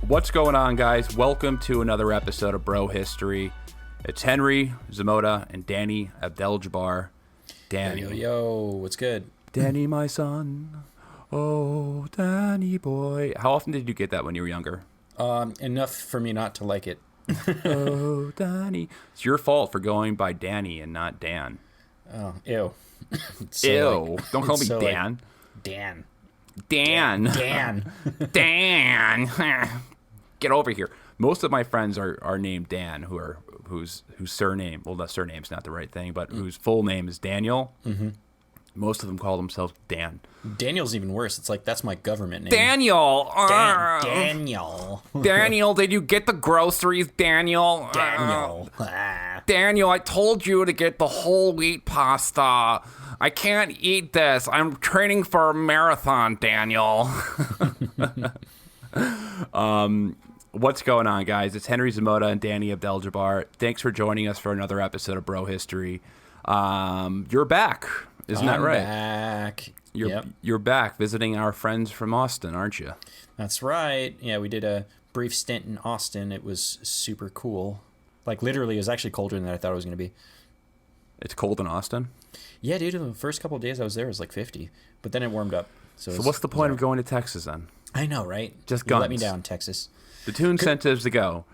What's going on, guys? Welcome to another episode of Bro History. It's Henry Zamota and Danny Abdel-Jabbar. Danny. Yo, what's good? Danny, my son. Oh, Danny boy. How often did you get that when you were younger? Enough for me not to like it. Oh, Danny. It's your fault for going by Danny and not Dan. Oh, ew. Ew. Don't call me so Dan. Dan. Dan. Dan. Dan. Get over here. Most of my friends are named Dan, whose surname, well, the surname's not the right thing, but whose full name is Daniel. Mm-hmm. Most of them call themselves Dan. Daniel's even worse. It's like, that's my government name. Daniel. Daniel. Daniel, did you get the groceries, Daniel? Daniel. Daniel, I told you to get the whole wheat pasta. I can't eat this. I'm training for a marathon, Daniel. What's going on, guys? It's Henry Zamota and Danny Abdel-Jabbar. Thanks for joining us for another episode of Bro History. You're back. Isn't that right? Back. You're back visiting our friends from Austin, aren't you? That's right. Yeah, we did a brief stint in Austin. It was super cool. Like, literally, it was actually colder than I thought it was going to be. It's cold in Austin? Yeah, dude, the first couple of days I was there, it was like 50. But then it warmed up. So what's the point of going to Texas then? I know, right? Just You guns. let me down, Texas. The two incentives to go: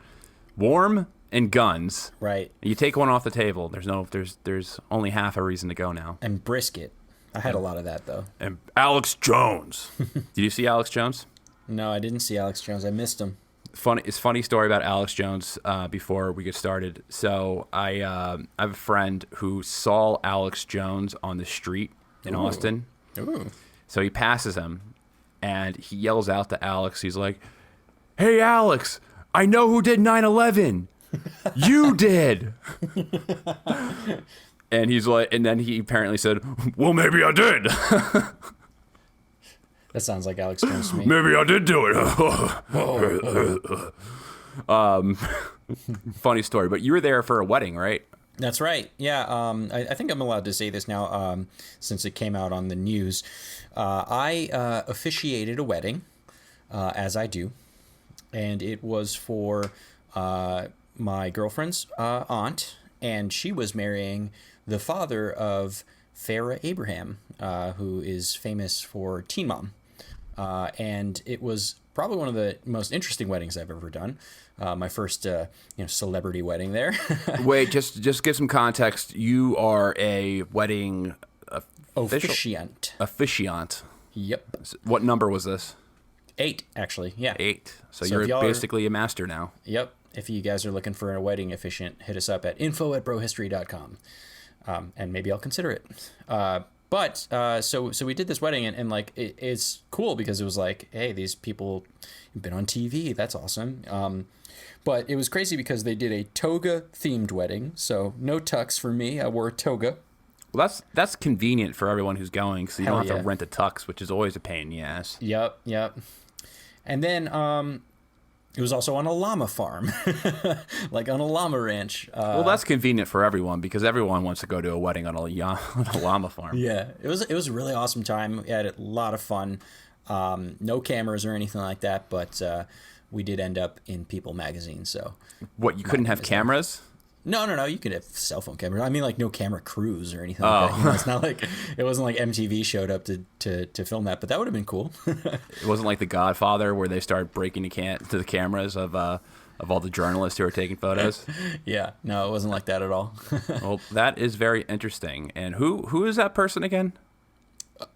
warm and guns. Right. You take one off the table. There's only half a reason to go now. And brisket. I had a lot of that, though. And Alex Jones. Did you see Alex Jones? No, I didn't see Alex Jones. I missed him. Funny story about Alex Jones before we get started. So I have a friend who saw Alex Jones on the street in Austin. Ooh. So he passes him, and he yells out to Alex. He's like, "Hey, Alex, I know who did 9/11. You did." And he's like, and then he apparently said, "Well, maybe I did." That sounds like Alex Jones to me. Maybe I did do it. Funny story, but you were there for a wedding, right? That's right. Yeah. I think I'm allowed to say this now since it came out on the news. I officiated a wedding, as I do. And it was for my girlfriend's aunt. And she was marrying the father of Farrah Abraham, who is famous for Teen Mom. And it was probably one of the most interesting weddings I've ever done. My first, celebrity wedding there. Wait, just give some context. You are a wedding Officiant. Officiant. Yep. What number was this? 8, actually. Yeah. 8. So if you're basically a master now. Yep. If you guys are looking for a wedding officiant, hit us up at info@brohistory.com. And maybe I'll consider it. So we did this wedding and like, it's cool because it was like, hey, these people have been on TV. That's awesome. But it was crazy because they did a toga themed wedding. So no tux for me. I wore a toga. Well, that's convenient for everyone who's going, so you Hell don't have yeah. to rent a tux, which is always a pain in the ass. Yep. And then it was also on a llama farm, like on a llama ranch. Well, that's convenient for everyone because everyone wants to go to a wedding on a llama farm. Yeah, it was a really awesome time. We had a lot of fun. No cameras or anything like that, but we did end up in People magazine. So What, you couldn't have cameras? No. You could have cell phone cameras. I mean, like no camera crews or anything like that. You know, it's not like it wasn't like MTV showed up to film that, but that would have been cool. It wasn't like The Godfather where they started breaking to the cameras of all the journalists who were taking photos. Yeah, no, it wasn't like that at all. Well, that is very interesting. And who is that person again?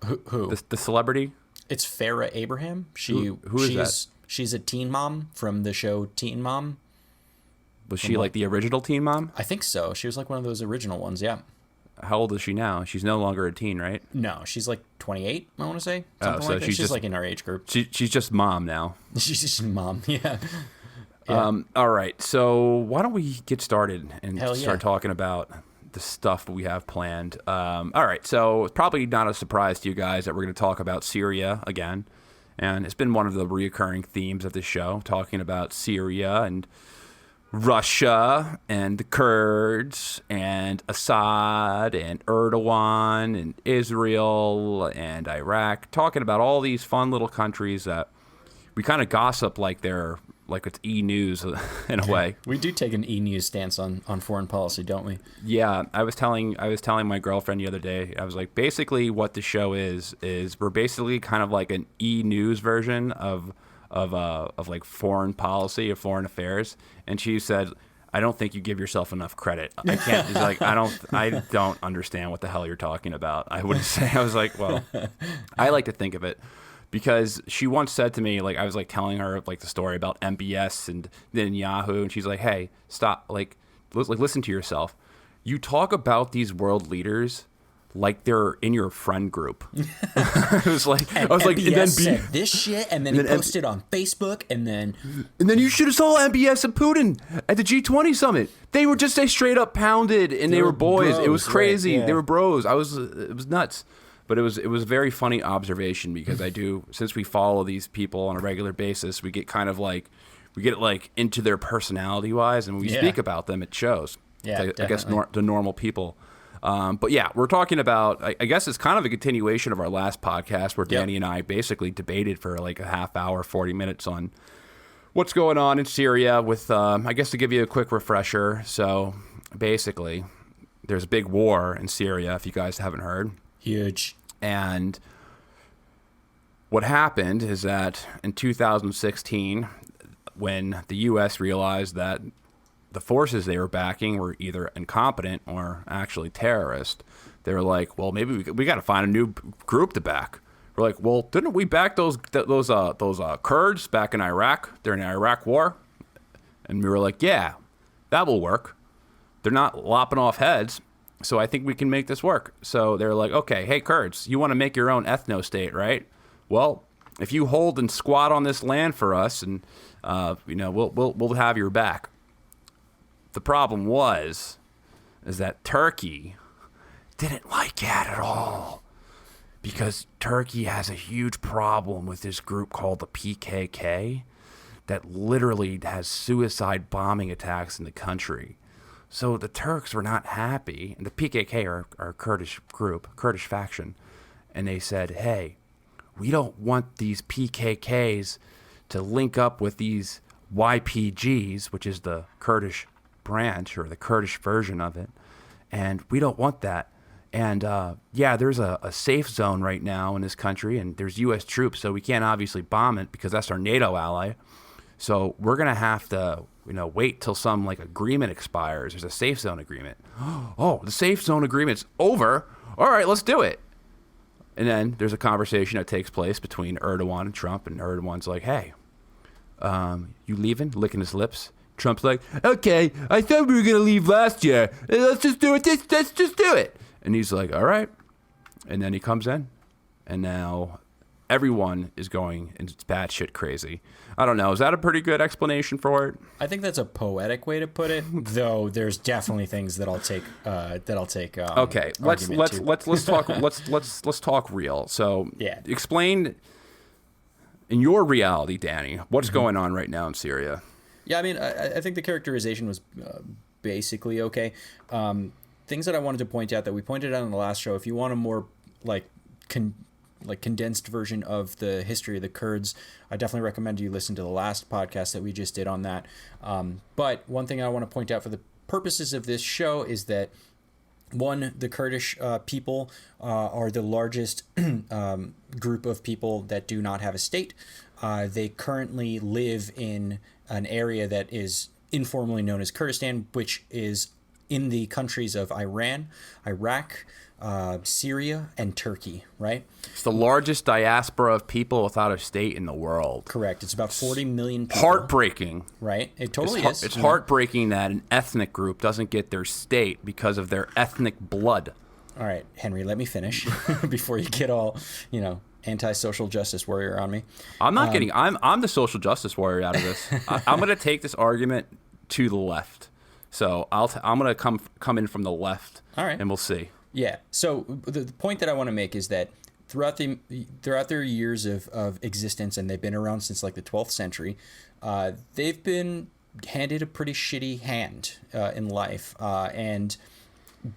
Who? The celebrity? It's Farrah Abraham. Who is that? She's a teen mom from the show Teen Mom. Was she like the original Teen Mom? I think so. She was like one of those original ones, yeah. How old is she now? She's no longer a teen, right? No, she's like 28, I want to say. Oh, so like that. she's just like in our age group. She's just mom now. She's just mom, yeah. All right, so why don't we get started and Hell start yeah. talking about the stuff we have planned. All right, so it's probably not a surprise to you guys that we're going to talk about Syria again. And it's been one of the reoccurring themes of the show, talking about Syria and Russia and the Kurds and Assad and Erdogan and Israel and Iraq, talking about all these fun little countries that we kind of gossip like they're like it's e-news in a way. We do take an e-news stance on foreign policy, don't we? Yeah, I was telling my girlfriend the other day. I was like, basically, what the show is we're basically kind of like an e-news version of like foreign policy or foreign affairs. And she said, I don't think you give yourself enough credit. I can't. She's like, I don't understand what the hell you're talking about. I wouldn't say. I was like, well, I like to think of it. Because she once said to me, like, I was like telling her like the story about MBS and then Yahoo, and she's like, "Hey, stop! Like, listen to yourself. You talk about these world leaders like they're in your friend group." I was like, MBS and then said this shit, and then he posted on Facebook, and then you should have saw MBS and Putin at the G20 summit. They were just straight up pounded, and they were boys. It was crazy. Right? Yeah. They were bros. It was nuts. But it was a very funny observation because since we follow these people on a regular basis, we get into their personality wise, and when we speak about them, it shows. Yeah, I guess the normal people. But yeah, we're talking about, I guess it's kind of a continuation of our last podcast where Danny and I basically debated for like a half hour, 40 minutes on what's going on in Syria with, I guess to give you a quick refresher. So basically, there's a big war in Syria, if you guys haven't heard. Huge. And what happened is that in 2016, when the U.S. realized that the forces they were backing were either incompetent or actually terrorist, they were like, well, maybe we got to find a new group to back. We're like, well, didn't we back those Kurds back in Iraq during the Iraq War? And we were like, yeah, that will work. They're not lopping off heads. So I think we can make this work. So they're like, okay, hey, Kurds, you want to make your own ethno-state, right? Well, if you hold and squat on this land for us, and we'll have your back. The problem is that Turkey didn't like that at all, because Turkey has a huge problem with this group called the PKK that literally has suicide bombing attacks in the country. So the Turks were not happy, and the PKK are a Kurdish group, Kurdish faction, and they said, hey, we don't want these PKKs to link up with these YPGs, which is the Kurdish branch or the Kurdish version of it, and we don't want that. And there's a safe zone right now in this country, and there's U.S. troops, so we can't obviously bomb it because that's our NATO ally. So we're going to have to wait till some like agreement expires. There's a safe zone agreement. Oh, the safe zone agreement's over. All right, let's do it. And then there's a conversation that takes place between Erdogan and Trump, and Erdogan's like, hey, you leaving? Licking his lips. Trump's like, okay, I thought we were going to leave last year. Let's just do it. Let's just do it. And he's like, all right. And then he comes in, and now everyone is going and it's batshit crazy. I don't know. Is that a pretty good explanation for it? I think that's a poetic way to put it, though. There's definitely things that I'll take. Okay, let's talk real. So, explain in your reality, Danny, what's going on right now in Syria. Yeah, I mean, I think the characterization was basically okay. Things that I wanted to point out that we pointed out in the last show. If you want a more condensed version of the history of the Kurds, I definitely recommend you listen to the last podcast that we just did on that. But one thing I want to point out for the purposes of this show is that, one, the Kurdish people are the largest group of people that do not have a state. They currently live in an area that is informally known as Kurdistan, which is in the countries of Iran, Iraq, Syria, and Turkey, right? It's the largest diaspora of people without a state in the world. Correct. It's about 40 million people. Heartbreaking. Right? It totally is. It's heartbreaking that an ethnic group doesn't get their state because of their ethnic blood. All right, Henry, let me finish before you get all, anti-social justice warrior on me. I'm not kidding. I'm the social justice warrior out of this. I'm going to take this argument to the left. So I'm going to come in from the left. All right. And we'll see. Yeah. So the point that I want to make is that throughout their years of existence, and they've been around since like the 12th century, they've been handed a pretty shitty hand in life. And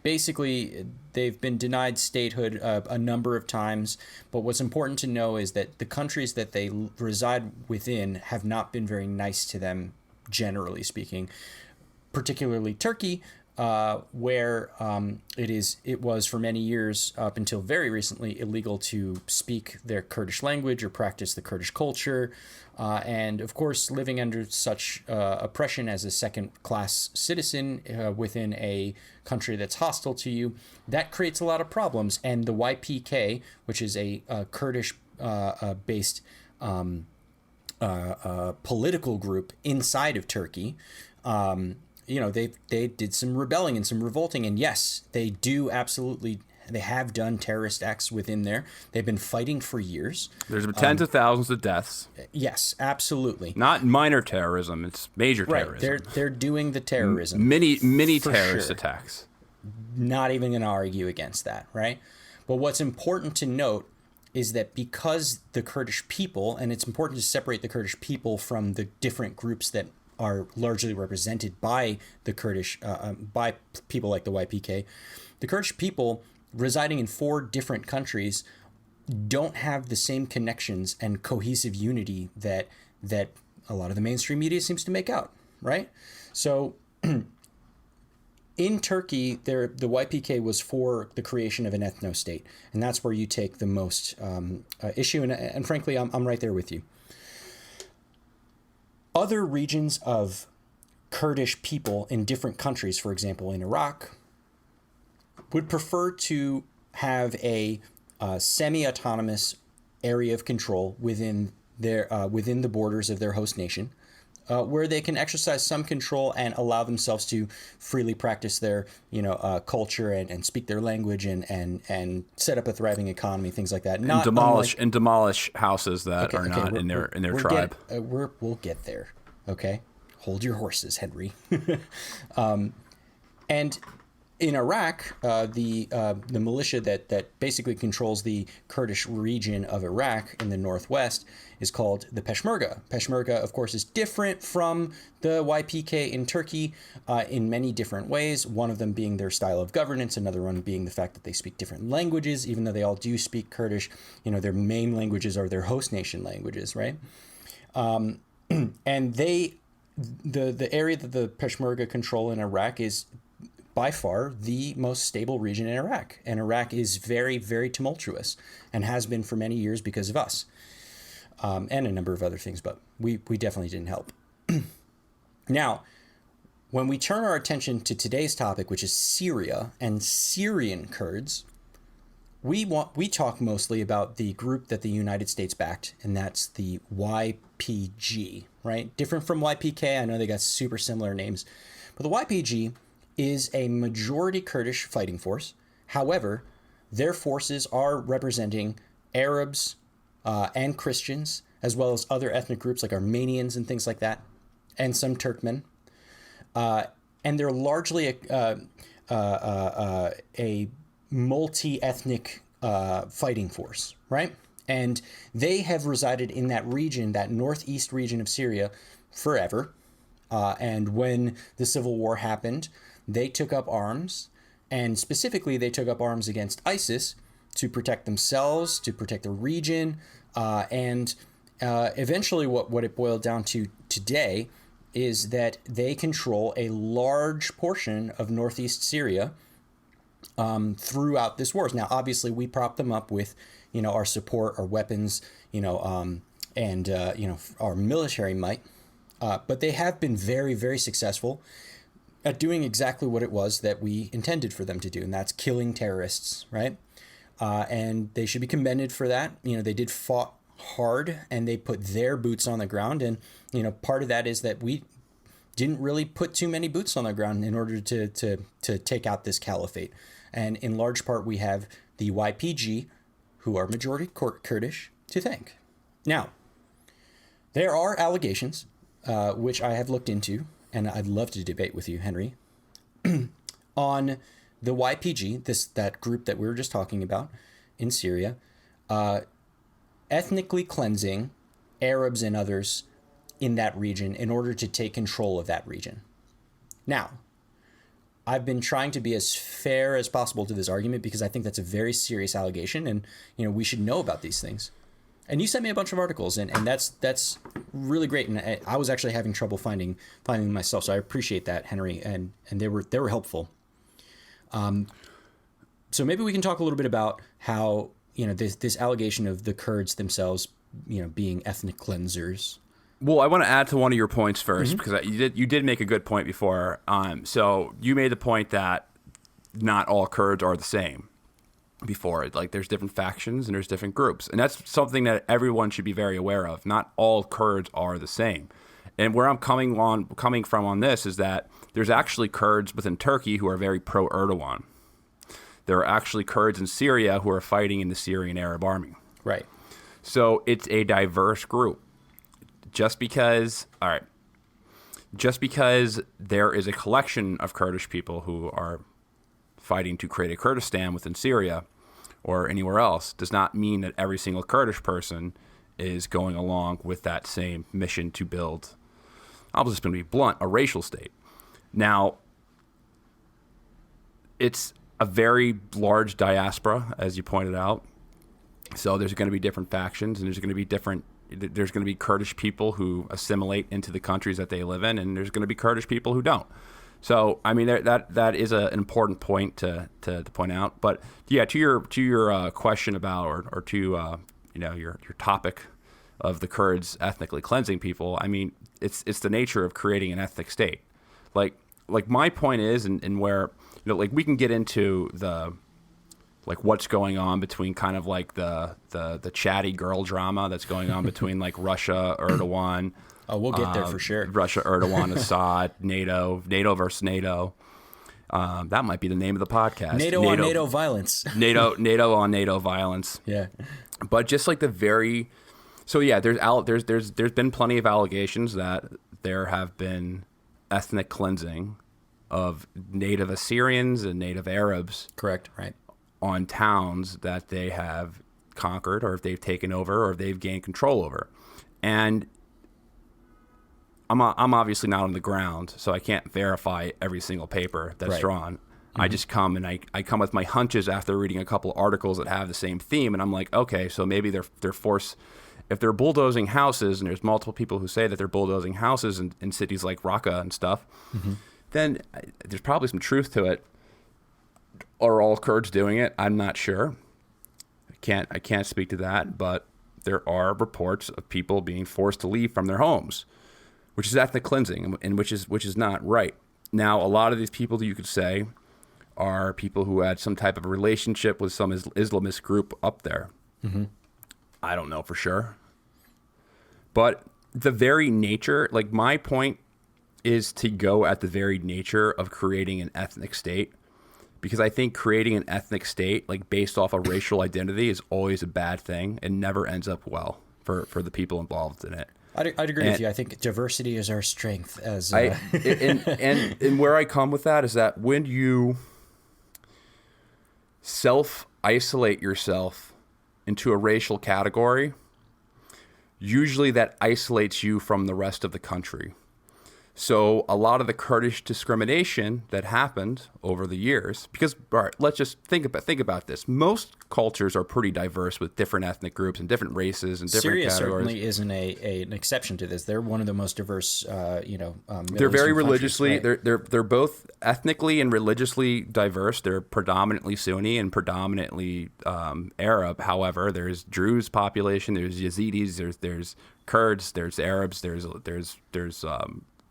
Basically, they've been denied statehood a number of times. But what's important to know is that the countries that they reside within have not been very nice to them, generally speaking. Particularly Turkey, where it was for many years up until very recently illegal to speak their Kurdish language or practice the Kurdish culture, and of course living under such oppression as a second-class citizen within a country that's hostile to you, that creates a lot of problems. And the YPK, which is a Kurdish based political group inside of Turkey. They did some rebelling and some revolting, and yes, they have done terrorist acts within there. They've been fighting for years. There's been tens of thousands of deaths. Yes, absolutely. Not minor terrorism; it's major terrorism. Right, they're doing the terrorism. Many terrorist attacks. Not even going to argue against that, right? But what's important to note is that because the Kurdish people, and it's important to separate the Kurdish people from the different groups that are largely represented by the Kurdish, by people like the YPK. The Kurdish people residing in 4 different countries don't have the same connections and cohesive unity that a lot of the mainstream media seems to make out, right? So in Turkey, the YPK was for the creation of an ethno-state, and that's where you take the most issue, and frankly, I'm right there with you. Other regions of Kurdish people in different countries, for example, in Iraq, would prefer to have a semi-autonomous area of control within the borders of their host nation, where they can exercise some control and allow themselves to freely practice their culture and speak their language and set up a thriving economy, things like that. And demolish houses that are not in their tribe. We'll get there. Okay, hold your horses, Henry. And in Iraq, the militia that basically controls the Kurdish region of Iraq in the northwest is called the Peshmerga. Peshmerga, of course, is different from the YPK in Turkey in many different ways, one of them being their style of governance, another one being the fact that they speak different languages, even though they all do speak Kurdish. Their main languages are their host nation languages, right? And the area that the Peshmerga control in Iraq is by far the most stable region in Iraq. And Iraq is very, very tumultuous and has been for many years because of us. And a number of other things, but we definitely didn't help. Now, when we turn our attention to today's topic, which is Syria and Syrian Kurds, we talk mostly about the group that the United States backed, and that's the YPG, right? Different from YPK. I know they got super similar names, but the YPG is a majority Kurdish fighting force. However, their forces are representing Arabs and Christians, as well as other ethnic groups like Armenians and things like that, and some Turkmen. And they're largely a multi-ethnic fighting force, right? And they have resided in that region, that northeast region of Syria, forever. And when the civil war happened, they took up arms, and specifically they took up arms against ISIS to protect themselves, to protect the region, and eventually what it boiled down to today is that they control a large portion of northeast Syria throughout this wars. Now, obviously, we prop them up with, our support, our weapons, and our military might, but they have been very, very successful at doing exactly what it was that we intended for them to do, and that's killing terrorists, right? And they should be commended for that. They did fought hard, and they put their boots on the ground, and part of that is that we didn't really put too many boots on the ground in order to take out this caliphate. And in large part, we have the YPG, who are majority Kurdish, to thank. Now, there are allegations, which I have looked into, and I'd love to debate with you, Henry, on the YPG, that group that we were just talking about in Syria, ethnically cleansing Arabs and others in that region in order to take control of that region. Now, I've been trying to be as fair as possible to this argument because I think that's a very serious allegation, and we should know about these things. And you sent me a bunch of articles, and that's really great. And I was actually having trouble finding them myself, so I appreciate that, Henry. And they were helpful. So maybe we can talk a little bit about how this allegation of the Kurds themselves, being ethnic cleansers. Well, I want to add to one of your points first, because you did make a good point before. So you made the point that not all Kurds are the same before. Like, there's different factions and there's different groups. And that's something that everyone should be very aware of. Not all Kurds are the same. And where I'm coming from on this is that there's actually Kurds within Turkey who are very pro-Erdogan. There are actually Kurds in Syria who are fighting in the Syrian Arab Army. Right. So it's a diverse group. Just because there is a collection of Kurdish people who are fighting to create a Kurdistan within Syria or anywhere else does not mean that every single Kurdish person is going along with that same mission to build, I'm just going to be blunt, a racial state. Now, it's a very large diaspora, as you pointed out. So there's going to be different factions, and there's going to be Kurdish people who assimilate into the countries that they live in, and there's going to be Kurdish people who don't. So, I mean, that is an important point to point out. But yeah, to your question about, or to your topic of the Kurds ethnically cleansing people. I mean, it's the nature of creating an ethnic state. Like my point is, and where like we can get into the like what's going on between kind of like the chatty girl drama that's going on between like Russia, Erdogan. Oh, we'll get there for sure. Russia, Erdogan, Assad, NATO versus NATO. That might be the name of the podcast. NATO on NATO violence. NATO on NATO violence. Yeah. But just like there's been plenty of allegations that there have been ethnic cleansing of native Assyrians and native Arabs. Correct. Right. On towns that they have conquered, or if they've taken over, or if they've gained control over. And I'm obviously not on the ground, so I can't verify every single paper that's drawn. Mm-hmm. I just come and I come with my hunches after reading a couple articles that have the same theme, and I'm like, okay, so maybe they're forced. If they're bulldozing houses, and there's multiple people who say that they're bulldozing houses in cities like Raqqa and stuff, then there's probably some truth to it. Are all Kurds doing it? I'm not sure. I can't speak to that, but there are reports of people being forced to leave from their homes, which is ethnic cleansing, and which is not right. Now, a lot of these people, you could say, are people who had some type of relationship with some Islamist group up there. Mm-hmm. I don't know for sure. But the very nature, like my point is to go at the very nature of creating an ethnic state, because I think creating an ethnic state like based off a racial identity is always a bad thing and never ends up well for the people involved in it. I'd agree with you. I think diversity is our strength. And where I come with that is that when you self-isolate yourself into a racial category, usually that isolates you from the rest of the country. So a lot of the Kurdish discrimination that happened over the years, because all right, let's just think about this. Most cultures are pretty diverse with different ethnic groups and different races and different Syria categories. Certainly isn't an exception to this. They're one of the most diverse, they're very religiously. Right? They're both ethnically and religiously diverse. They're predominantly Sunni and predominantly Arab. However, there's Druze population. There's Yazidis. There's Kurds. There's Arabs. There's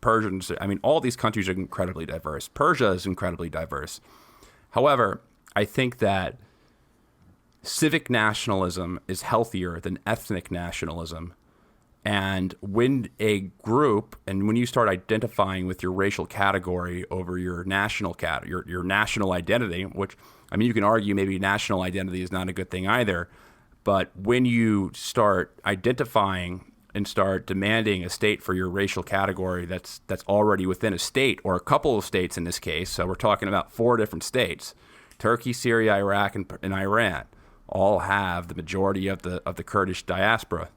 Persians. I mean, all these countries are incredibly diverse. Persia is incredibly diverse. However, I think that civic nationalism is healthier than ethnic nationalism. And when a group, and when you start identifying with your racial category over your national your national identity, which, I mean, you can argue maybe national identity is not a good thing either, but when you start identifying and start demanding a state for your racial category that's already within a state, or a couple of states in this case. So we're talking about 4 different states: Turkey, Syria, Iraq, and Iran all have the majority of the Kurdish diaspora.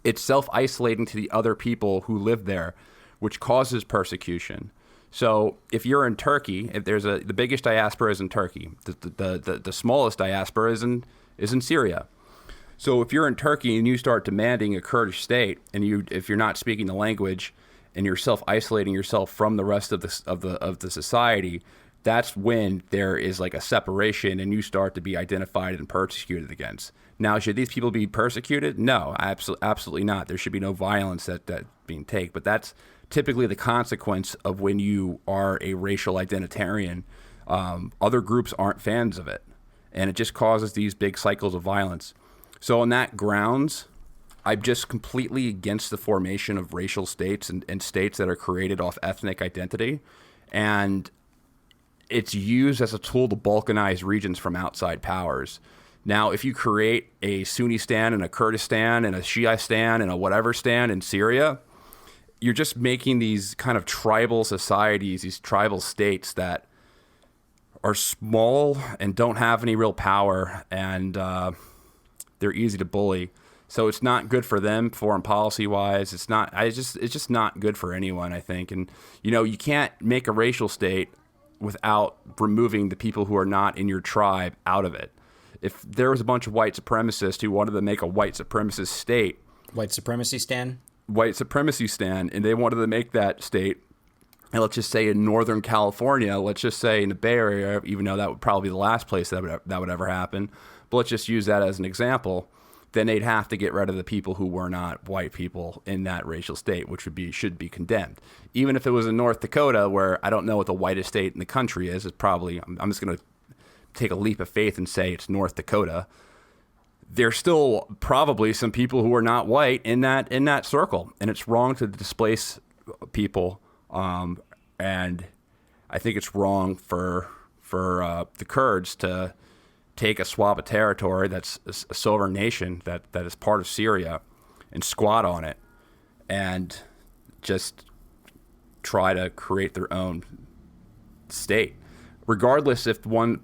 It's self-isolating to the other people who live there, which causes persecution. So if you're in Turkey, if there's the biggest diaspora is in Turkey, the smallest diaspora is in Syria. So if you're in Turkey and you start demanding a Kurdish state, and if you're not speaking the language, and you're isolating yourself from the rest of the society, that's when there is like a separation, and you start to be identified and persecuted against. Now, should these people be persecuted? No, absolutely not. There should be no violence that being taken. But that's typically the consequence of when you are a racial identitarian. Other groups aren't fans of it, and it just causes these big cycles of violence. So on that grounds, I'm just completely against the formation of racial states and states that are created off ethnic identity. And it's used as a tool to balkanize regions from outside powers. Now, if you create a Sunnistan and a Kurdistan and a Shiistan and a whatever stan in Syria, you're just making these kind of tribal societies, these tribal states that are small and don't have any real power, and they're easy to bully. So it's not good for them, foreign policy wise. It's just not good for anyone, I think. And you can't make a racial state without removing the people who are not in your tribe out of it. If there was a bunch of white supremacists who wanted to make a white supremacist state, White supremacy stand, and they wanted to make that state, and let's just say in Northern California, let's just say in the Bay Area, even though that would probably be the last place that would ever happen, but let's just use that as an example, then they'd have to get rid of the people who were not white people in that racial state, which should be condemned. Even if it was in North Dakota, where I don't know what the whitest state in the country is, it's probably, I'm just going to take a leap of faith and say it's North Dakota. There's still probably some people who are not white in that circle, and it's wrong to displace people. And I think it's wrong for the Kurds to take a swab of territory that's a sovereign nation that is part of Syria and squat on it and just try to create their own state. Regardless if one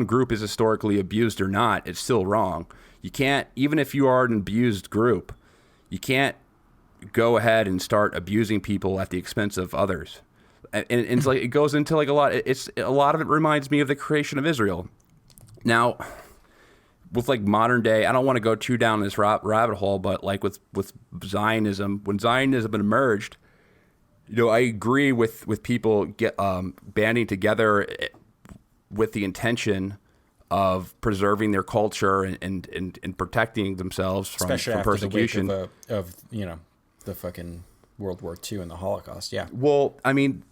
group is historically abused or not, it's still wrong. You can't, even if you are an abused group, you can't go ahead and start abusing people at the expense of others. And it's like, it goes into like a lot of it reminds me of the creation of Israel. Now, with like modern day, I don't want to go too down this rabbit hole, but like with Zionism, when Zionism emerged, I agree with people banding together with the intention of preserving their culture and protecting themselves from persecution. Especially after the wake of the fucking World War II and the Holocaust. Yeah. Well, I mean,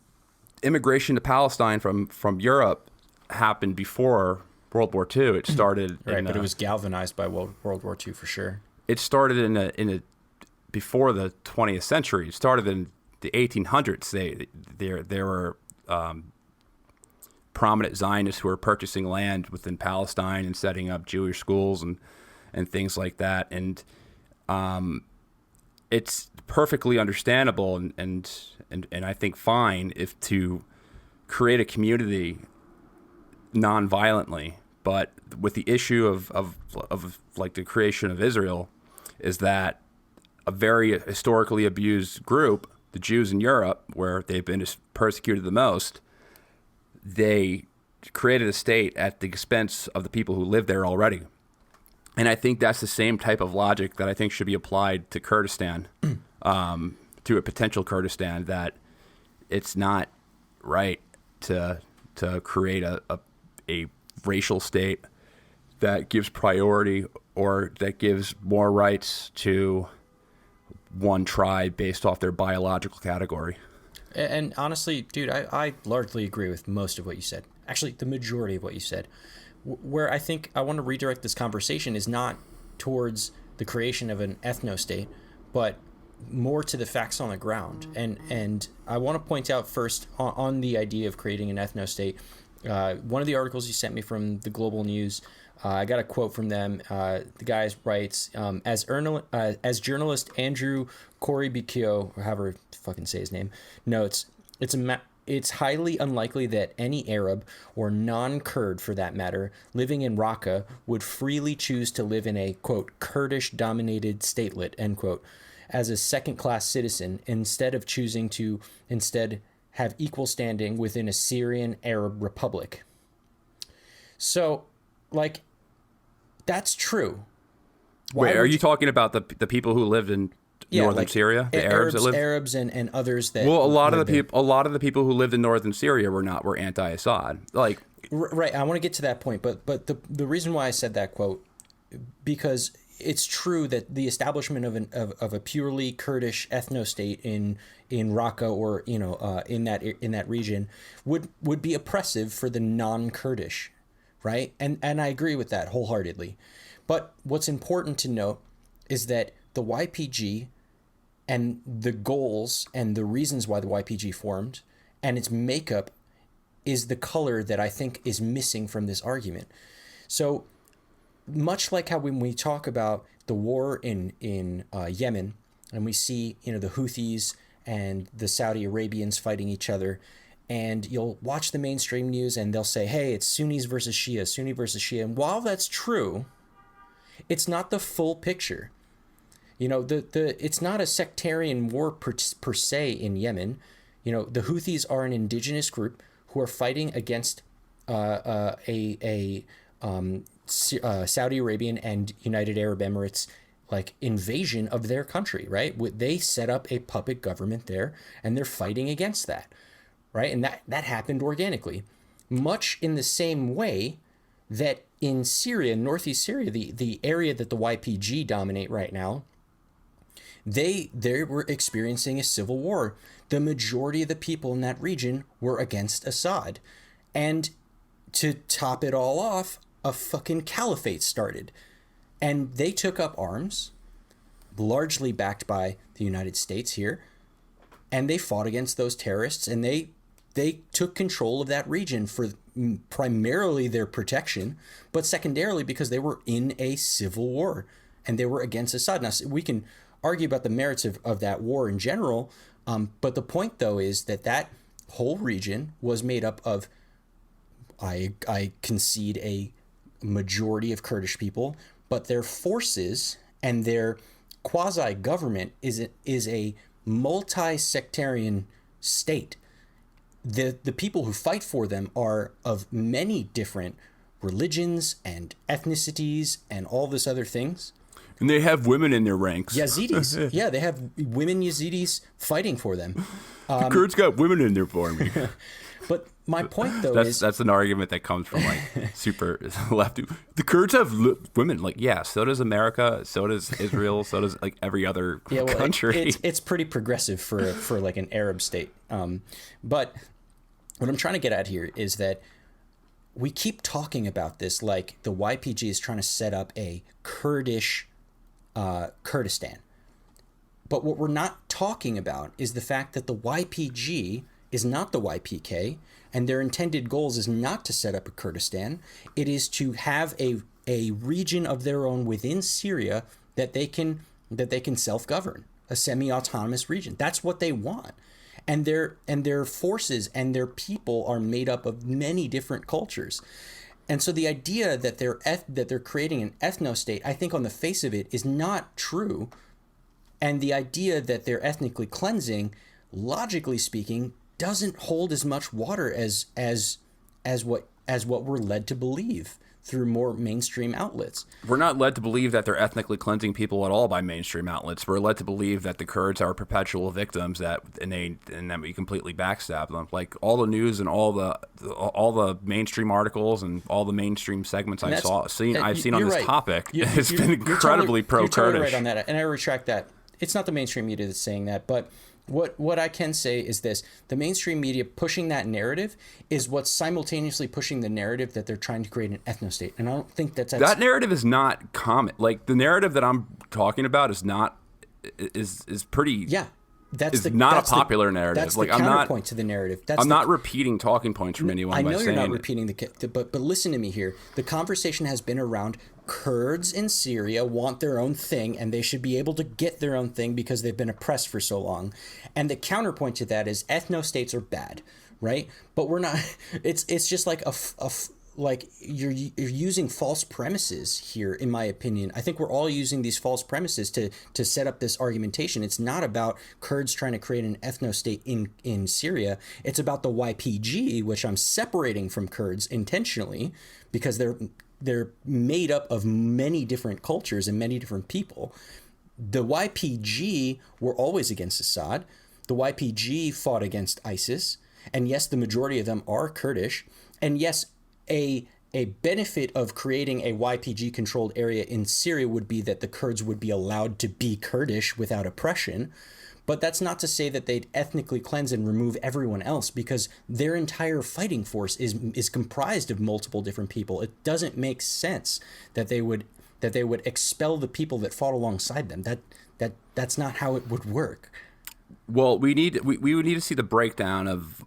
immigration to Palestine from Europe happened before World War II. It started right, but it was galvanized by World War II for sure. It started in a before the 20th century. It started in the 1800s. There were prominent Zionists who were purchasing land within Palestine and setting up Jewish schools and things like that. And it's perfectly understandable and I think fine if to create a community non-violently. But with the issue of like the creation of Israel is that a very historically abused group, the Jews in Europe, where they've been persecuted the most, they created a state at the expense of the people who live there already. And I think that's the same type of logic that I think should be applied to Kurdistan, to a potential Kurdistan, that it's not right to create a racial state that gives priority or that gives more rights to one tribe based off their biological category. And honestly, dude, I largely agree with most of what you said. Actually, the majority of what you said. Where I think I want to redirect this conversation is not towards the creation of an ethno-state, but more to the facts on the ground. And I want to point out first on the idea of creating an ethno-state, one of the articles you sent me from the Global News, I got a quote from them. The guy writes, as journalist Andrew Corey-Bicchio, or however to fucking say his name, notes, it's highly unlikely that any Arab, or non-Kurd for that matter, living in Raqqa would freely choose to live in a, quote, Kurdish-dominated statelet, end quote, as a second-class citizen, instead of choosing to have equal standing within a Syrian Arab republic. So, like, that's true. Wait, are you talking about the people who lived in northern Syria, the Arabs that lived? Arabs and others that. Well, a lot of the people who lived in northern Syria were anti-Assad. Like, right, I want to get to that point, but the reason why I said that quote, because it's true that the establishment of a purely Kurdish ethno-state in Raqqa or in that region would be oppressive for the non-Kurdish, right? And I agree with that wholeheartedly. But what's important to note is that the YPG and the goals and the reasons why the YPG formed and its makeup is the color that I think is missing from this argument. So much like how when we talk about the war in Yemen and we see the Houthis and the Saudi Arabians fighting each other, and you'll watch the mainstream news and they'll say, hey, it's Sunnis versus Shia, Sunni versus Shia. And while that's true, it's not the full picture. It's not a sectarian war per se in Yemen. The Houthis are an indigenous group who are fighting against Saudi Arabian and United Arab Emirates invasion of their country, right? They set up a puppet government there, and they're fighting against that, right? And that happened organically, much in the same way that in Syria, northeast Syria, the area that the YPG dominate right now, they were experiencing a civil war. The majority of the people in that region were against Assad, and to top it all off, a fucking caliphate started. And they took up arms, largely backed by the United States here, and they fought against those terrorists, and they took control of that region for primarily their protection, but secondarily because they were in a civil war, and they were against Assad. Now, we can argue about the merits of that war in general, but the point, though, is that whole region was made up of, I concede, a majority of Kurdish people, but their forces and their quasi-government is a multi-sectarian state. The people who fight for them are of many different religions and ethnicities and all this other things. And they have women in their ranks. Yazidis. Yeah, they have women Yazidis fighting for them. The Kurds got women in their army. But my point, though, that's an argument that comes from super left. The Kurds have women. So does America, so does Israel, so does every other country. It's pretty progressive for an Arab state. But what I'm trying to get at here is that we keep talking about this like the YPG is trying to set up a Kurdish Kurdistan. But what we're not talking about is the fact that the YPG is not the YPK, and their intended goals is not to set up a Kurdistan. It is to have a region of their own within Syria that they can self-govern, a semi-autonomous region. That's what they want. And their forces and their people are made up of many different cultures. And so the idea that they're creating an ethno-state, I think on the face of it, is not true. And the idea that they're ethnically cleansing, logically speaking, doesn't hold as much water as what we're led to believe through more mainstream outlets. We're not led to believe that they're ethnically cleansing people at all by mainstream outlets. We're led to believe that the Kurds are perpetual victims and that we completely backstab them. Like all the news and all the mainstream articles and all the mainstream segments I've seen on this topic, it's been incredibly pro-Kurdish. You're totally right on that, and I retract that. It's not the mainstream media that's saying that, but what I can say is this: the mainstream media pushing that narrative is what's simultaneously pushing the narrative that they're trying to create an ethno-state. And I don't think that narrative is not common. Like the narrative that I'm talking about is pretty. Yeah. That's not a popular narrative. That's the counterpoint to the narrative. I'm not repeating talking points from anyone. I know by you're not saying repeating but listen to me here. The conversation has been around Kurds in Syria want their own thing, and they should be able to get their own thing because they've been oppressed for so long. And the counterpoint to that is ethno-states are bad, right? But we're not. It's just like like you're using false premises here, in my opinion. I think we're all using these false premises to set up this argumentation. It's not about Kurds trying to create an ethno-state in Syria. It's about the YPG, which I'm separating from Kurds intentionally because they're made up of many different cultures and many different people. The YPG were always against Assad. The YPG fought against ISIS. And yes, the majority of them are Kurdish. And yes, a benefit of creating a YPG-controlled area in Syria would be that the Kurds would be allowed to be Kurdish without oppression. But that's not to say that they'd ethnically cleanse and remove everyone else, because their entire fighting force is comprised of multiple different people. It doesn't make sense that they would expel the people that fought alongside them. That's not how it would work. Well, we would need to see the breakdown of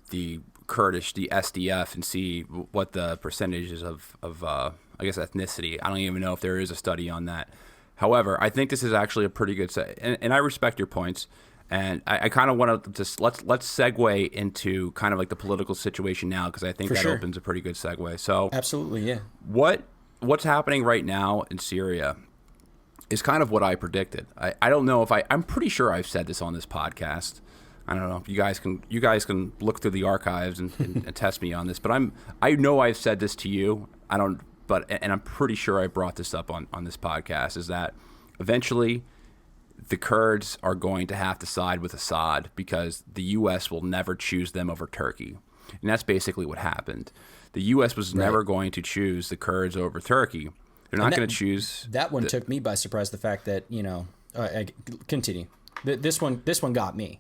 the Kurdish, the SDF, and see what the percentages of I guess ethnicity. I don't even know if there is a study on that. However, I think this is actually a pretty good set, and I respect your points. And I kind of want to just let's segue into kind of like the political situation now, because I think that opens a pretty good segue. So absolutely, yeah. What's happening right now in Syria is kind of what I predicted. I don't know if I'm pretty sure I've said this on this podcast. I don't know if you guys can look through the archives and test me on this, but I know I've said this to you. And I'm pretty sure I brought this up on this podcast, is that eventually the Kurds are going to have to side with Assad because the U.S. will never choose them over Turkey. And that's basically what happened. The U.S. was never going to choose the Kurds over Turkey. They're not going to choose. That one took me by surprise, the fact that, continue. This one got me.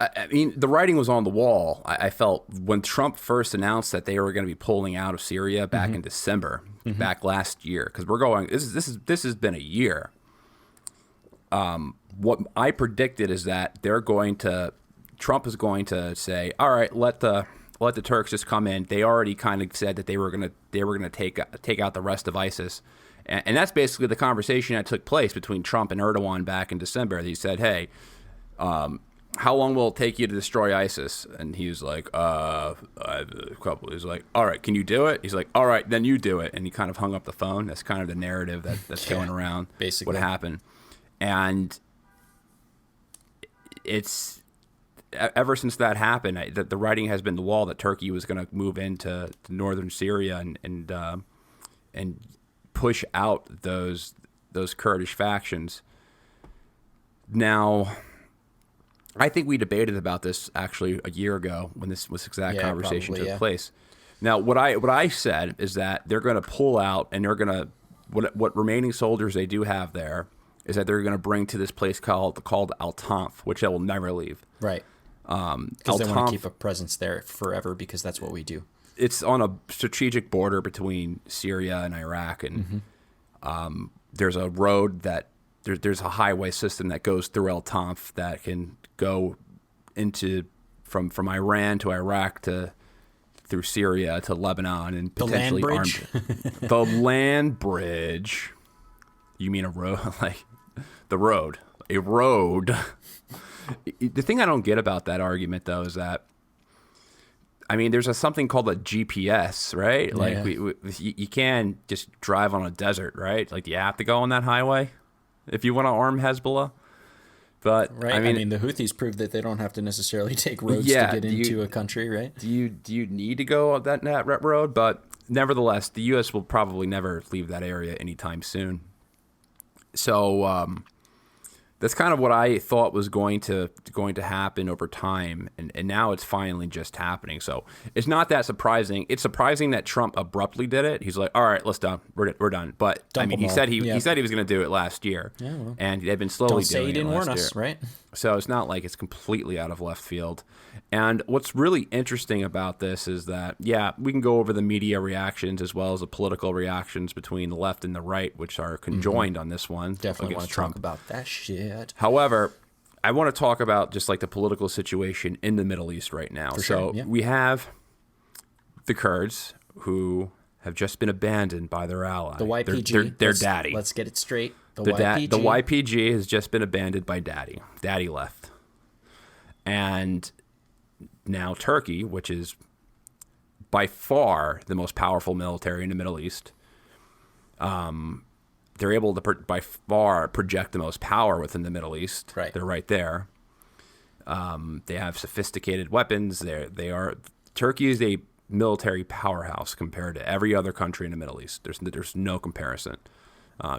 I mean, the writing was on the wall. I felt when Trump first announced that they were going to be pulling out of Syria back in December, back last year, because we're going. This has been a year. What I predicted is that Trump is going to say, all right, let the Turks just come in. They already kind of said that they were gonna take out the rest of ISIS, and that's basically the conversation that took place between Trump and Erdogan back in December. He said, hey, how long will it take you to destroy ISIS? And he was like, a couple. He was like, all right, can you do it? He's like, all right, then you do it. And he kind of hung up the phone. That's kind of the narrative that's going around. Basically, what happened. And it's ever since that happened, the writing has been the wall that Turkey was going to move into northern Syria and push out those Kurdish factions. Now, I think we debated about this actually a year ago when this exact conversation took place. Now, what I said is that they're going to pull out, and they're going to what remaining soldiers they do have there is that they're going to bring to this place called Al-Tanf, which they will never leave. Right. Because they want to keep a presence there forever, because that's what we do. It's on a strategic border between Syria and Iraq, and there's a road that there's a highway system that goes through Al-Tanf that can go into from Iran to Iraq to through Syria to Lebanon and potentially armed. The land bridge. You mean a road? Like the road. A road. The thing I don't get about that argument, though, is that, I mean, there's something called a GPS, right? Like you can just drive on a desert, right? Like, do you have to go on that highway if you want to arm Hezbollah? But right. I mean, the Houthis proved that they don't have to necessarily take roads to get into a country, right? Do you need to go on that road? But nevertheless, the U.S. will probably never leave that area anytime soon. So that's kind of what I thought was going to happen over time, and now it's finally just happening. So it's not that surprising. It's surprising that Trump abruptly did it. He's like, "All right, let's done. We're done." But I mean, he said he was going to do it last year, and they've been slowly doing it. Don't say he didn't warn us, right? So it's not like it's completely out of left field. And what's really interesting about this is that, we can go over the media reactions as well as the political reactions between the left and the right, which are conjoined on this one. Definitely want to talk about that shit. However, I want to talk about just like the political situation in the Middle East right now. We have the Kurds, who have just been abandoned by their ally. The YPG. Their daddy. Let's get it straight. The YPG has just been abandoned by daddy. Daddy left. And now Turkey, which is by far the most powerful military in the Middle East. They're able to by far project the most power within the Middle East. Right. They're right there. They have sophisticated weapons. Turkey is a military powerhouse compared to every other country in the Middle East. There's no comparison.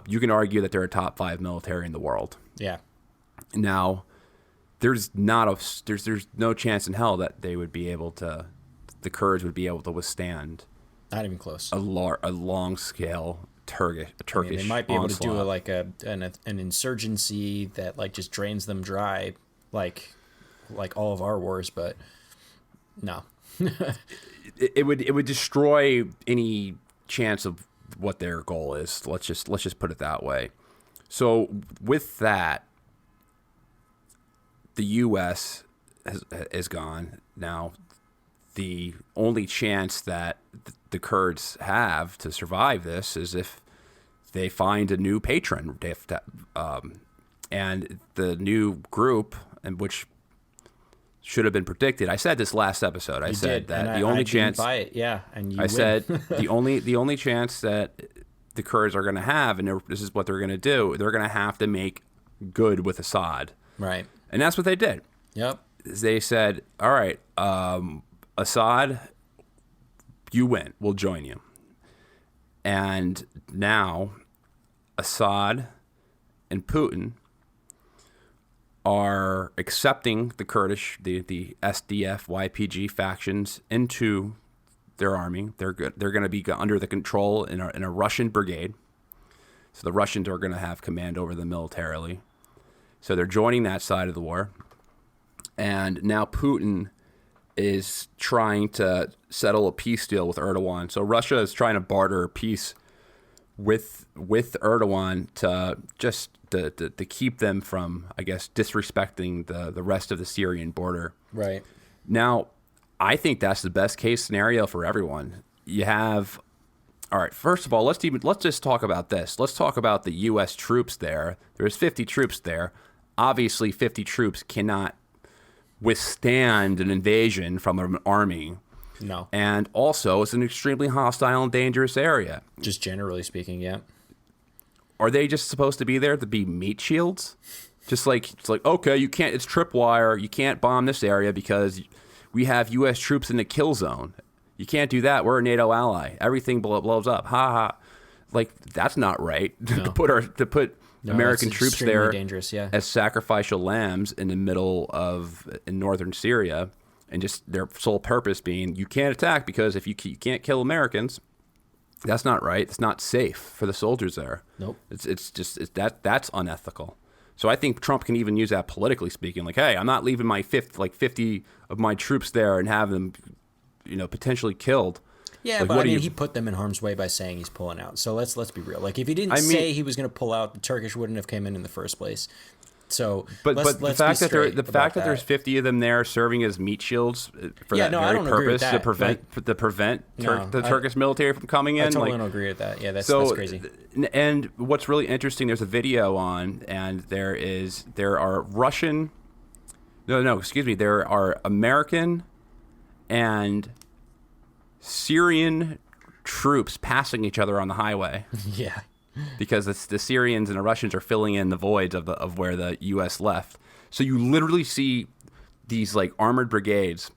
You can argue that they're a top 5 military in the world. Yeah. Now, there's no chance in hell that they would be able to, the Kurds would be able to withstand Not even close. a long scale Turkish. They might be able to do onslaught. an insurgency that like just drains them dry, like all of our wars, but no. It would destroy any chance of what their goal is. Let's just put it that way. So with that, the U.S. is gone now. The only chance that the Kurds have to survive this is if they find a new patron. They have to, and the new group, and which should have been predicted. I said this last episode. I said that the only chance. Didn't buy it. Yeah, and you. I said the only chance that the Kurds are going to have, and this is what they're going to do. They're going to have to make good with Assad. Right. And that's what they did. Yep. They said, all right, Assad, you win. We'll join you. And now Assad and Putin are accepting the Kurdish, the SDF, YPG factions into their army. They're going to be under the control in a Russian brigade. So the Russians are going to have command over them militarily. So they're joining that side of the war. And now Putin is trying to settle a peace deal with Erdogan. So Russia is trying to barter peace with Erdogan to just to keep them from, I guess, disrespecting the rest of the Syrian border. Right. Now, I think that's the best case scenario for everyone. You have, all right, first of all, let's just talk about this. Let's talk about the U.S. troops there. There's 50 troops there. Obviously, 50 troops cannot withstand an invasion from an army. No. And also, it's an extremely hostile and dangerous area. Just generally speaking, yeah. Are they just supposed to be there to be meat shields? Just like, it's like, okay, you can't, it's tripwire. You can't bomb this area because we have U.S. troops in the kill zone. You can't do that. We're a NATO ally. Everything blows up. Ha ha. Like, that's not right. No. to put American troops there dangerous, yeah. as sacrificial lambs in the middle of in northern Syria, and just their sole purpose being you can't attack because if you can't kill Americans, that's not right. It's not safe for the soldiers there. Nope. That's unethical. So I think Trump can even use that politically speaking. Like, hey, I'm not leaving my 50 of my troops there and have them, potentially killed. Yeah, like, but I mean, he put them in harm's way by saying he's pulling out. So let's be real. Like, if he didn't say he was going to pull out, the Turkish wouldn't have came in the first place. So, but the fact that there's 50 of them there serving as meat shields for that very purpose to prevent the Turkish military from coming in. I totally don't agree with that. Yeah, that's crazy. And what's really interesting, there's a video on, and there are American and Syrian troops passing each other on the highway. Yeah. Because it's the Syrians and the Russians are filling in the voids of where the U.S. left. So you literally see these like armored brigades,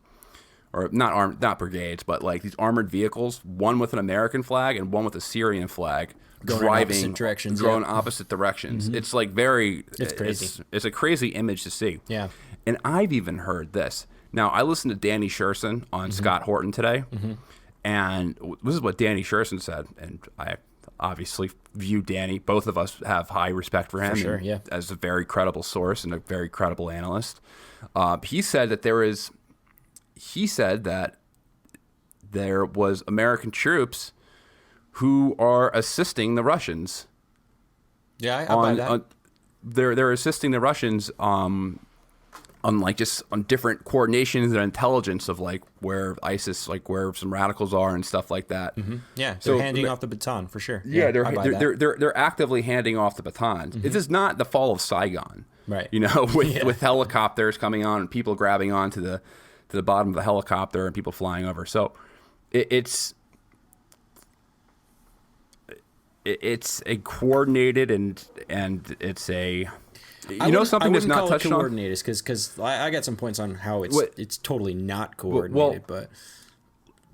or not brigades, but like these armored vehicles, one with an American flag and one with a Syrian flag, going opposite directions. Mm-hmm. It's like it's crazy. It's a crazy image to see. Yeah. And I've even heard this. Now, I listened to Danny Sherson on Scott Horton today, and this is what Danny Sherson said, and I obviously view Danny. Both of us have high respect for him, for sure, yeah, as a very credible source and a very credible analyst. He said that there was American troops who are assisting the Russians. Yeah, I buy that. They're assisting the Russians on different coordinations and intelligence of like where ISIS, like where some radicals are and stuff like that. Mm-hmm. Yeah, they're handing off the baton for sure. Yeah, they're actively handing off the baton. Mm-hmm. This is not the fall of Saigon, right? With helicopters coming on and people grabbing onto the bottom of the helicopter and people flying over. So it's a coordinated and it's a something that's not touched on. Coordinated because I got some points on how it's totally not coordinated, but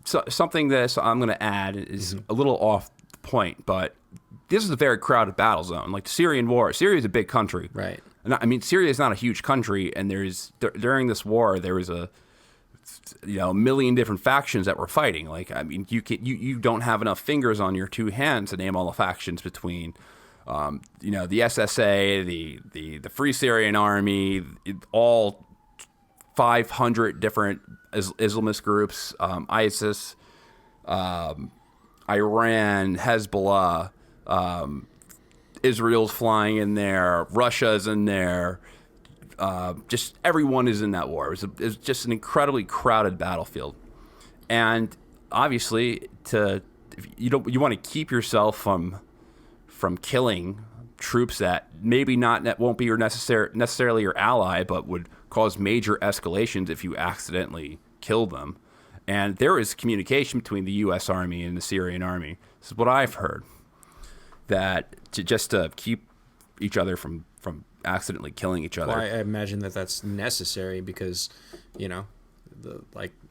so something that I'm going to add is a little off point, but this is a very crowded battle zone. Like the Syrian war, Syria is a big country, right? And I mean, Syria is not a huge country, and during this war there was a million different factions that were fighting. Like, I mean, you don't have enough fingers on your two hands to name all the factions between, the SSA, the Free Syrian Army, all 500 different Islamist groups, ISIS, Iran, Hezbollah, Israel's flying in there, Russia's in there. Just everyone is in that war. It's just an incredibly crowded battlefield, and obviously, you want to keep yourself from killing troops that maybe won't be necessarily your ally, but would cause major escalations if you accidentally kill them. And there is communication between the U.S. Army and the Syrian Army. This is what I've heard, that to keep each other from accidentally killing each other. Well, I imagine that's necessary because,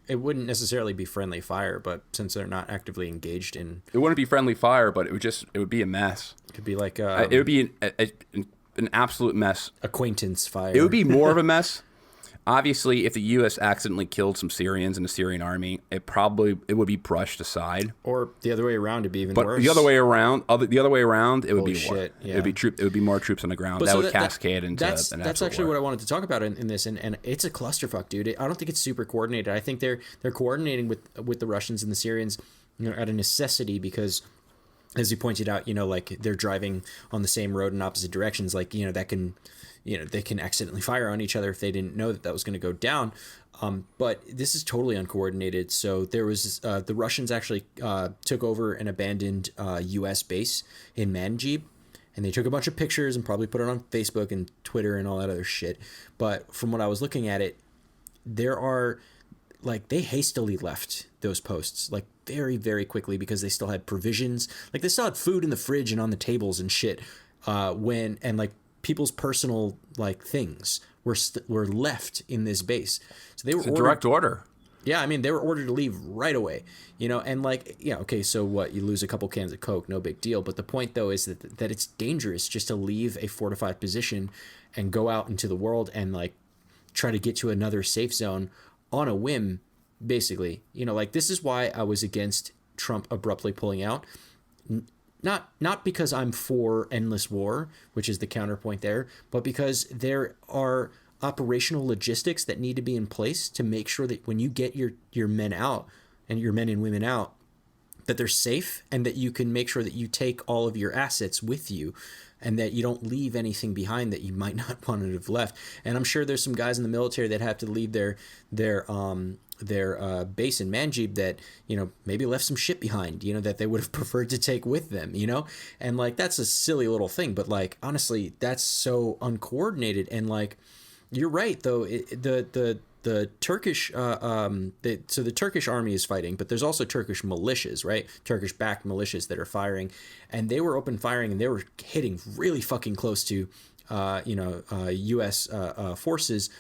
it wouldn't necessarily be friendly fire, but since they're not actively engaged in, it wouldn't be friendly fire, but it would be a mess. It could be like it would be an absolute mess. Acquaintance fire. It would be more of a mess. Obviously, if the U.S. accidentally killed some Syrians in the Syrian army, it would be brushed aside. Or the other way around, it'd be even worse. But the other way around, it would Holy be shit, yeah. It would be more troops on the ground. That would cascade into an actual That's actually war. what I wanted to talk about in this, and it's a clusterfuck, dude. I don't think it's super coordinated. I think they're coordinating with the Russians and the Syrians, out of necessity because, as you pointed out, like they're driving on the same road in opposite directions, like that can. They can accidentally fire on each other if they didn't know that was going to go down. But this is totally uncoordinated. So there was the Russians actually took over an abandoned U.S. base in Manjib, and they took a bunch of pictures and probably put it on Facebook and Twitter and all that other shit. But from what I was looking at it, they hastily left those posts very, very quickly because they still had provisions. Like they still had food in the fridge and on the tables and shit people's personal things were left in this base. So they were direct order. Yeah, I mean they were ordered to leave right away. Okay, so what? You lose a couple cans of Coke, no big deal. But the point though is that it's dangerous just to leave a fortified position and go out into the world and try to get to another safe zone on a whim, basically. This is why I was against Trump abruptly pulling out. Not because I'm for endless war, which is the counterpoint there, but because there are operational logistics that need to be in place to make sure that when you get your men out and your men and women out, that they're safe and that you can make sure that you take all of your assets with you and that you don't leave anything behind that you might not want to have left. And I'm sure there's some guys in the military that have to leave their base in Manjib that, maybe left some shit behind, that they would have preferred to take with them, and that's a silly little thing. But honestly, that's so uncoordinated. And you're right, though, the Turkish, so the Turkish army is fighting, but there's also Turkish militias, right? Turkish-backed militias that are firing, and they were open firing, and they were hitting really fucking close to, U.S. Forces,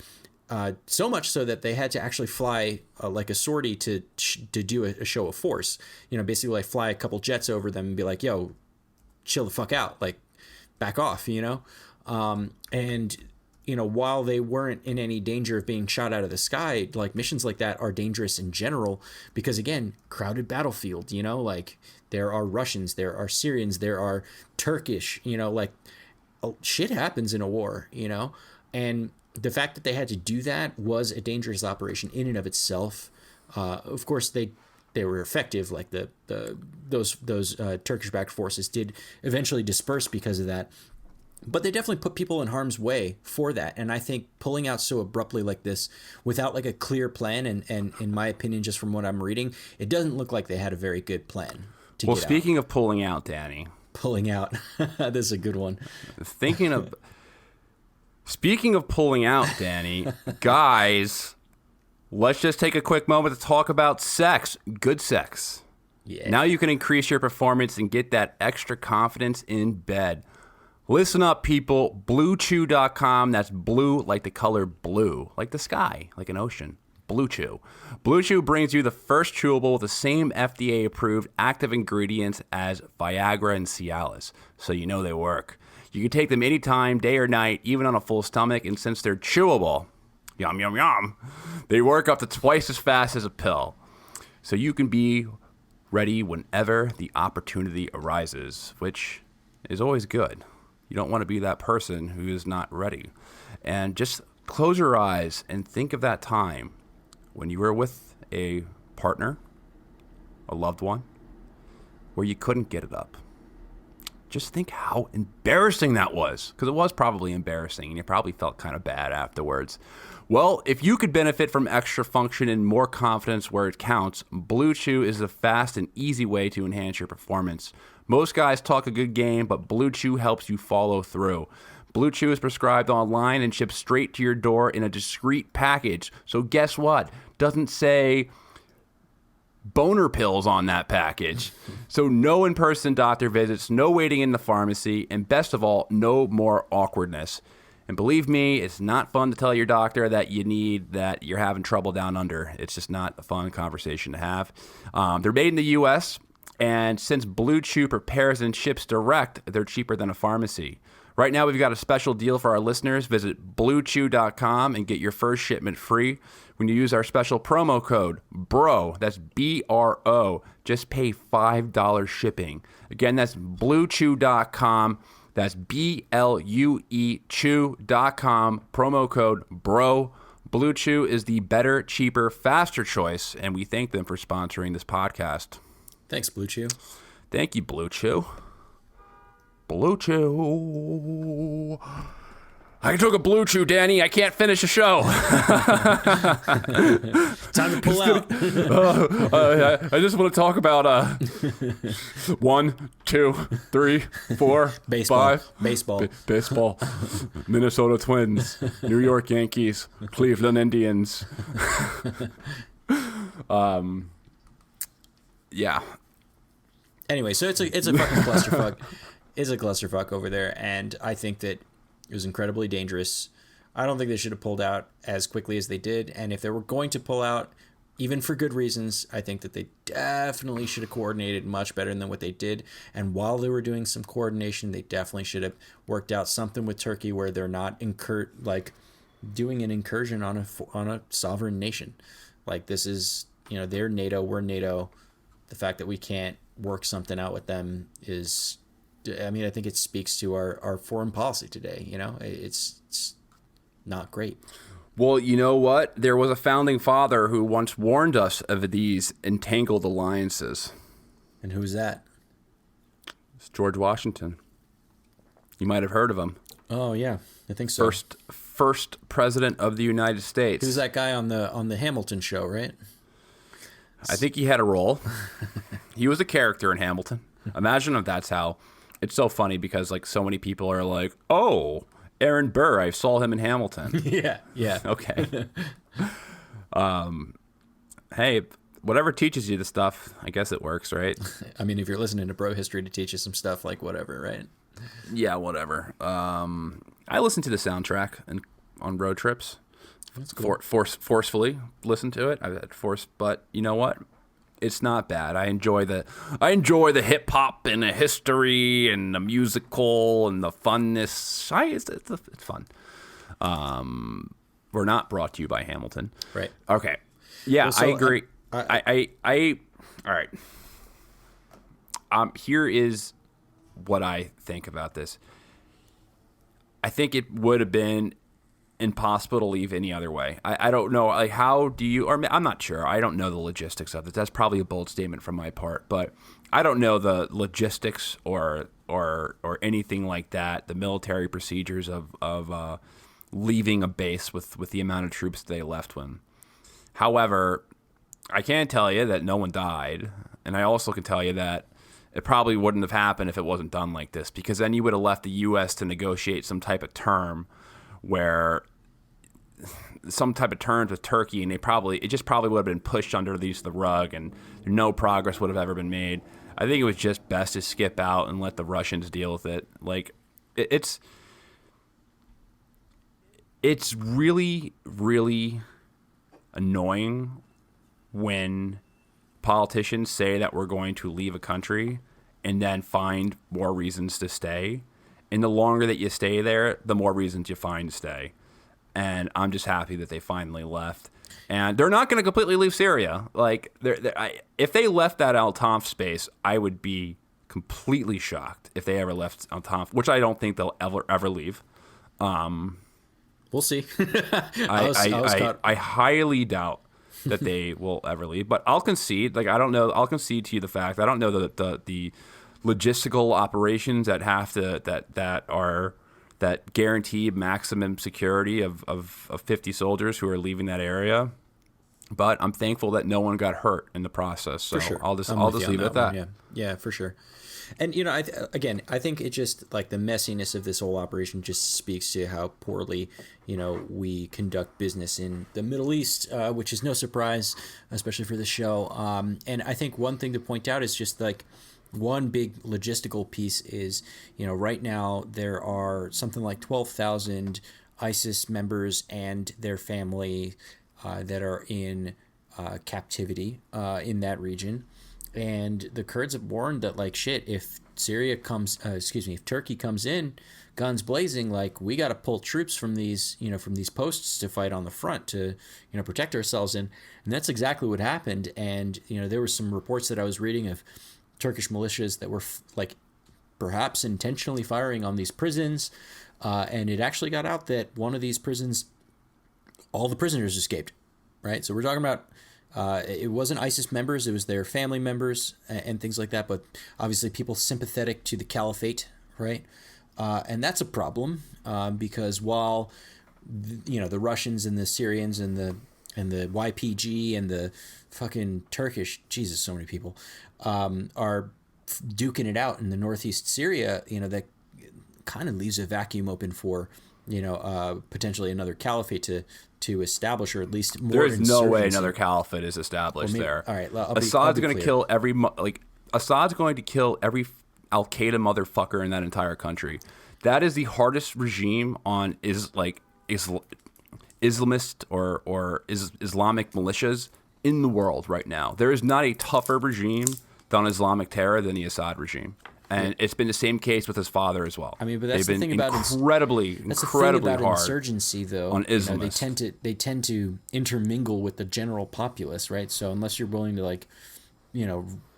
so much so that they had to actually fly a sortie to do a show of force. Basically fly a couple jets over them and be like, "Yo, chill the fuck out, back off," and. While they weren't in any danger of being shot out of the sky, missions like that are dangerous in general because, again, crowded battlefield, there are Russians, there are Syrians, there are Turkish, shit happens in a war, and the fact that they had to do that was a dangerous operation in and of itself. Of course, they were effective, those Turkish-backed forces did eventually disperse because of that. But they definitely put people in harm's way for that. And I think pulling out so abruptly like this without a clear plan, and in my opinion, just from what I'm reading, it doesn't look like they had a very good plan to get out. Well, speaking of pulling out, Danny. Pulling out. This is a good one. Speaking of pulling out, Danny, guys, let's just take a quick moment to talk about sex. Good sex. Yeah. Now you can increase your performance and get that extra confidence in bed. Listen up, people. BlueChew.com. That's blue like the color blue, like the sky, like an ocean. Blue Chew. Blue Chew brings you the first chewable with the same FDA-approved active ingredients as Viagra and Cialis, so you know they work. You can take them anytime, day or night, even on a full stomach, and since they're chewable, yum, yum, yum, they work up to twice as fast as a pill. So you can be ready whenever the opportunity arises, which is always good. You don't want to be that person who is not ready. And just close your eyes and think of that time when you were with a partner, a loved one, where you couldn't get it up. Just think how embarrassing that was, because it was probably embarrassing, and you probably felt kind of bad afterwards. Well, if you could benefit from extra function and more confidence where it counts, Blue Chew is the fast and easy way to enhance your performance. Most guys talk a good game, but Blue Chew helps you follow through. Blue Chew is prescribed online and shipped straight to your door in a discreet package. So guess what? Doesn't say boner pills on that package. So no in-person doctor visits, no waiting in the pharmacy, and best of all, no more awkwardness. And believe me, it's not fun to tell your doctor that you're having trouble down under. It's just not a fun conversation to have. They're made in the U.S., and since Blue Chew prepares and ships direct, they're cheaper than a pharmacy. Right now, we've got a special deal for our listeners. Visit BlueChew.com and get your first shipment free when you use our special promo code BRO. That's BRO. Just pay $5 shipping. Again, that's BlueChew.com. That's BLUE Chew.com. Promo code BRO. Blue Chew is the better, cheaper, faster choice, and we thank them for sponsoring this podcast. Thanks, Blue Chew. Thank you, Blue Chew. Blue Chew. I took a Blue Chew, Danny. I can't finish the show. Time to pull out. I just want to talk about 1, 2, 3, 4, Baseball. 5. Baseball. Minnesota Twins. New York Yankees. Cleveland Indians. Yeah. Anyway, so it's a fucking clusterfuck. It's a clusterfuck over there, and I think that it was incredibly dangerous. I don't think they should have pulled out as quickly as they did, and if they were going to pull out, even for good reasons, I think that they definitely should have coordinated much better than what they did. And while they were doing some coordination, they definitely should have worked out something with Turkey where they're not doing an incursion on a sovereign nation. Like, this is, they're NATO, we're NATO. The fact that we can't work something out with them is, I think it speaks to our foreign policy today. It's not great. Well, you know what? There was a founding father who once warned us of these entangled alliances. And who's that? It's George Washington. You might have heard of him. Oh yeah, I think so. First president of the United States. Who's that guy on the Hamilton show, right? I think he had a role. He was a character in Hamilton. Imagine if that's how. It's so funny because so many people are like, "Oh, Aaron Burr, I saw him in Hamilton." Yeah. Okay. Hey, whatever teaches you the stuff, I guess it works, right? If you're listening to Bro History to teach you some stuff, whatever, right? Yeah, whatever. I listen to the soundtrack on road trips. That's cool. Forcefully listen to it. I've had but you know what? It's not bad. I enjoy the hip hop and the history and the musical and the funness. It's fun. We're not brought to you by Hamilton, right? Okay. Yeah, well, so, I agree. All right. Here is what I think about this. I think it would have been impossible to leave any other way. I don't know. How do you, or I'm not sure. I don't know the logistics of it. That's probably a bold statement from my part, but I don't know the logistics or anything like that, the military procedures of leaving a base with the amount of troops they left when. However, I can tell you that no one died, and I also can tell you that it probably wouldn't have happened if it wasn't done like this, because then you would have left the U.S. to negotiate some type of term where some type of terms with Turkey, and it just probably would have been pushed under the rug, and no progress would have ever been made. I think it was just best to skip out and let the Russians deal with it. Like, it's really, really annoying when politicians say that we're going to leave a country and then find more reasons to stay. And the longer that you stay there, the more reasons you find to stay. And I'm just happy that they finally left. And they're not going to completely leave Syria. Like, if they left that Al Tanf space, I would be completely shocked if they ever left Al Tanf, which I don't think they'll ever leave. We'll see. I highly doubt that they will ever leave. But I'll concede. Like, I don't know. I'll concede to you the fact. I don't know the logistical operations that guarantee maximum security of 50 soldiers who are leaving that area. But I'm thankful that no one got hurt in the process. So sure. I'll just leave it at that. Yeah, for sure. And, I think it just, like, the messiness of this whole operation just speaks to how poorly, we conduct business in the Middle East, which is no surprise, especially for the show. And I think one thing to point out is just, like, one big logistical piece is, right now there are something like 12,000 ISIS members and their family that are in captivity in that region. And the Kurds have warned that, like, shit, if if Turkey comes in, guns blazing, like, we got to pull troops from these posts to fight on the front to, protect ourselves. And that's exactly what happened. And, there were some reports that I was reading of Turkish militias that were like perhaps intentionally firing on these prisons. And it actually got out that one of these prisons, all the prisoners escaped, right? So we're talking about, it wasn't ISIS members, it was their family members and things like that. But obviously people sympathetic to the caliphate, right? And that's a problem because while, the Russians and the Syrians and the YPG and the fucking Turkish, Jesus, so many people, are duking it out in the northeast Syria, that kind of leaves a vacuum open for, potentially another caliphate to establish, or at least more. There is no way another caliphate is established there. All right, Assad's going to kill Assad's going to kill every Al Qaeda motherfucker in that entire country. That is the hardest regime on Islamist or Islamic militias in the world right now. There is not a tougher regime on Islamic terror than the Assad regime. And it's been the same case with his father as well. I mean, but that's the thing about incredibly hard insurgency, though. On Islamists. They tend to intermingle with the general populace, right? So unless you're willing to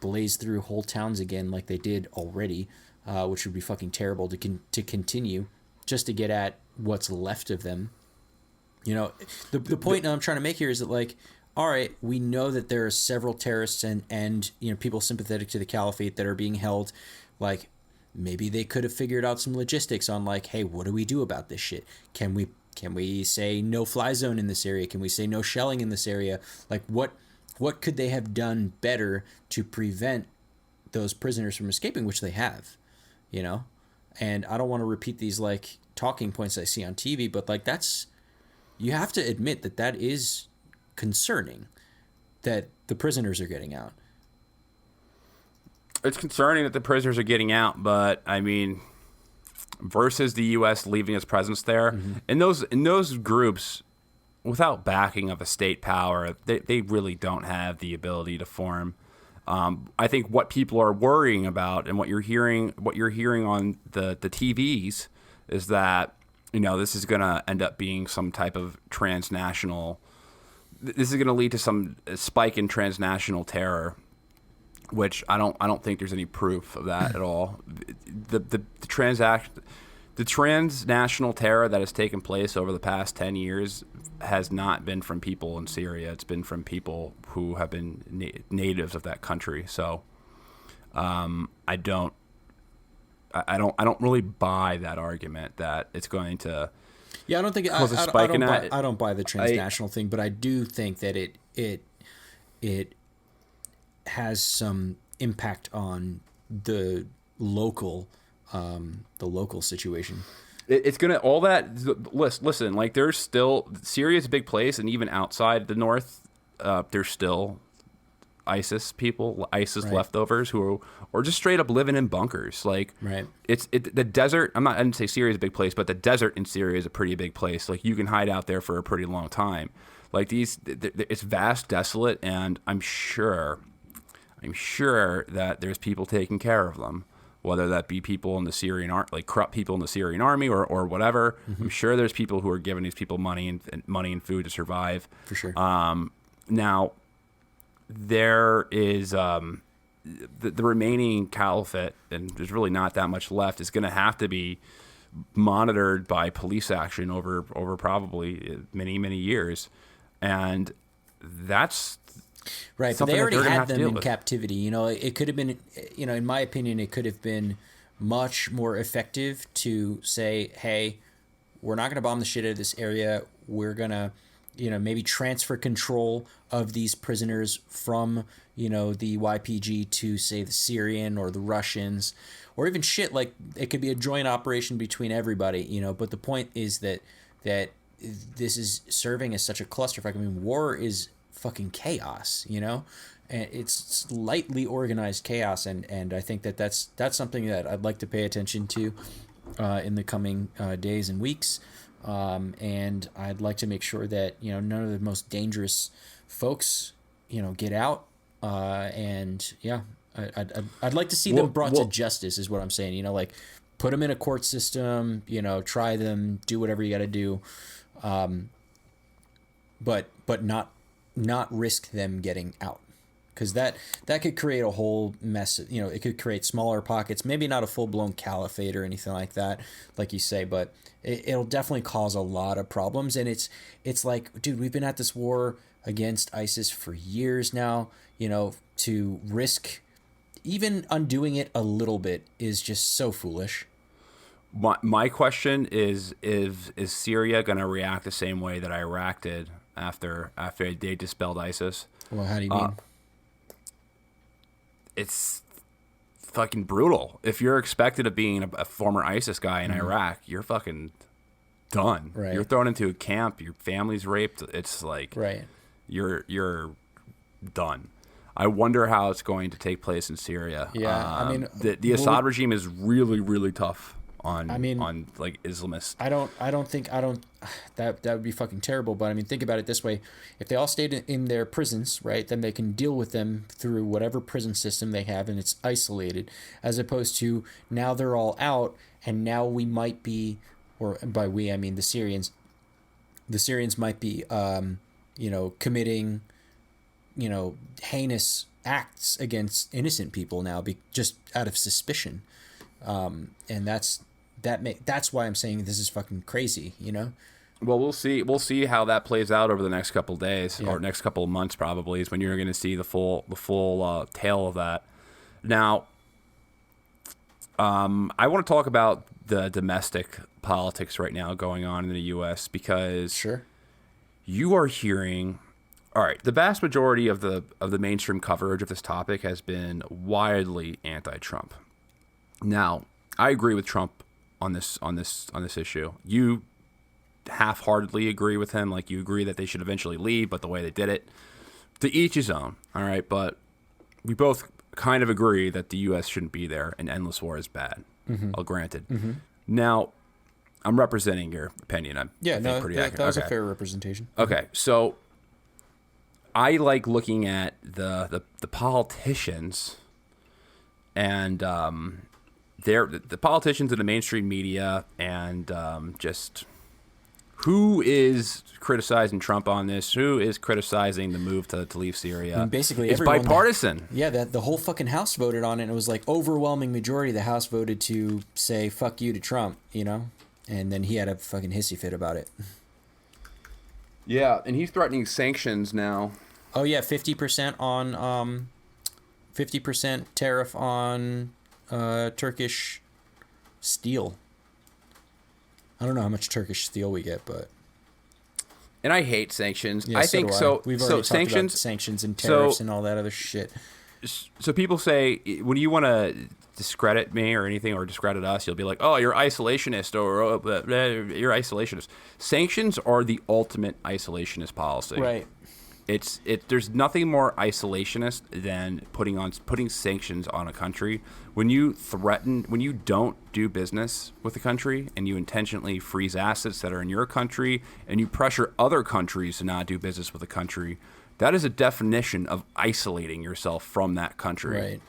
blaze through whole towns again like they did already, which would be fucking terrible to continue just to get at what's left of them. The point I'm trying to make here is that, like, all right, we know that there are several terrorists and people sympathetic to the caliphate that are being held. Like, maybe they could have figured out some logistics on, like, hey, what do we do about this shit? Can we say no fly zone in this area? Can we say no shelling in this area? Like, what could they have done better to prevent those prisoners from escaping, which they have, And I don't want to repeat these, like, talking points I see on TV, but, like, you have to admit that is concerning that the prisoners are getting out. It's concerning that the prisoners are getting out, but I mean, versus the U.S. leaving its presence there, in those groups, without backing of a state power, they really don't have the ability to form. I think what people are worrying about and what you're hearing on the TVs is that this is going to end up being some type of transnational. This is going to lead to some spike in transnational terror, which I don't think there's any proof of that at all. The transnational terror that has taken place over the past 10 years has not been from people in Syria. It's been from people who have been natives of that country. So I don't really buy that argument that it's going to. Yeah, I don't think I don't buy the transnational thing, but I do think that it has some impact on the local situation. it's gonna all that. Listen, like there's still Syria's a big place, and even outside the north, there's still ISIS people, ISIS Right. leftovers who are just straight up living in bunkers. Like Right. the desert. I didn't say Syria is a big place, but the desert in Syria is a pretty big place. Like you can hide out there for a pretty long time. Like it's vast, desolate, and I'm sure that there's people taking care of them, whether that be people in the Syrian like corrupt people in the Syrian army or whatever. I'm sure there's people who are giving these people money and food to survive. For sure. Now, there is the remaining caliphate, and there's really not that much left, is going to have to be monitored by police action over probably many years, and that's Right, but something they that already they're gonna had have to them deal in with. captivity. You know, it could have been, you know, in my opinion, it could have been much more effective to say, hey, we're not going to bomb the shit out of this area. We're going to, you know, maybe transfer control of these prisoners from, you know, the YPG to, say, the Syrian or the Russians, or even shit like it could be a joint operation between everybody, you know. But the point is that this is serving as such a clusterfuck. I mean, war is fucking chaos, you know, and it's slightly organized chaos, and I think that's something that I'd like to pay attention to in the coming days and weeks, and I'd like to make sure that, you know, none of the most dangerous folks, you know, get out, and yeah, I'd like to see them brought to justice, is what I'm saying, you know, like put them in a court system, you know, try them, do whatever you got to do, but not risk them getting out, because that could create a whole mess. You know, it could create smaller pockets, maybe not a full-blown caliphate or anything like that, like you say, but it'll definitely cause a lot of problems. And it's like, dude, we've been at this war against ISIS for years now. You know, to risk even undoing it a little bit is just so foolish. My question is Syria going to react the same way that Iraq did after they dispelled ISIS? Well, how do you mean? It's fucking brutal. If you're expected of being a former ISIS guy in Iraq, you're fucking done. Right. You're thrown into a camp. Your family's raped. It's like Right. you're done. I wonder how it's going to take place in Syria. Yeah, I mean, the Assad regime is really tough on like Islamists. I don't think that would be fucking terrible. But I mean, think about it this way: if they all stayed in their prisons, right, then they can deal with them through whatever prison system they have, and it's isolated. As opposed to now they're all out, and now we might be, or by we I mean the Syrians. The Syrians might be, you know, committing, you know, heinous acts against innocent people now, just out of suspicion, and that's why I'm saying this is fucking crazy, you know. Well, we'll see. We'll see how that plays out over the next couple of days, Yeah. or next couple of months. Probably is when you're going to see the full tale of that. Now, I want to talk about the domestic politics right now going on in the U.S. because Sure. you are hearing. All right, the vast majority of the mainstream coverage of this topic has been wildly anti-Trump. Now, I agree with Trump on this issue. You half-heartedly agree with him, like you agree that they should eventually leave, but the way they did it, to each his own. All right, but we both kind of agree that the U.S. shouldn't be there, and endless war is bad. I'll grant it. Now, I'm representing your opinion. I think pretty accurate. That was Okay. a fair representation. Okay, so I like looking at the politicians and the politicians in the mainstream media and just who is criticizing Trump on this, who is criticizing the move to leave Syria. And basically it's everyone, bipartisan. Yeah, the whole fucking House voted on it, and it was like overwhelming majority of the House voted to say fuck you to Trump, you know, and then he had a fucking hissy fit about it. Yeah, and he's threatening sanctions now. Oh yeah, 50% on 50% tariff on Turkish steel. I don't know how much Turkish steel we get, but And I hate sanctions. yeah, I so think do I. so. We've so already talked sanctions, about sanctions and tariffs and all that other shit. so people say when you want to discredit me or anything or discredit us, you'll be like, "Oh, you're isolationist," or oh, blah, blah, "You're isolationist." Sanctions are the ultimate isolationist policy. Right. There's nothing more isolationist than putting sanctions on a country. When you don't do business with a country and you intentionally freeze assets that are in your country and you pressure other countries to not do business with a country, that is a definition of isolating yourself from that country. Right.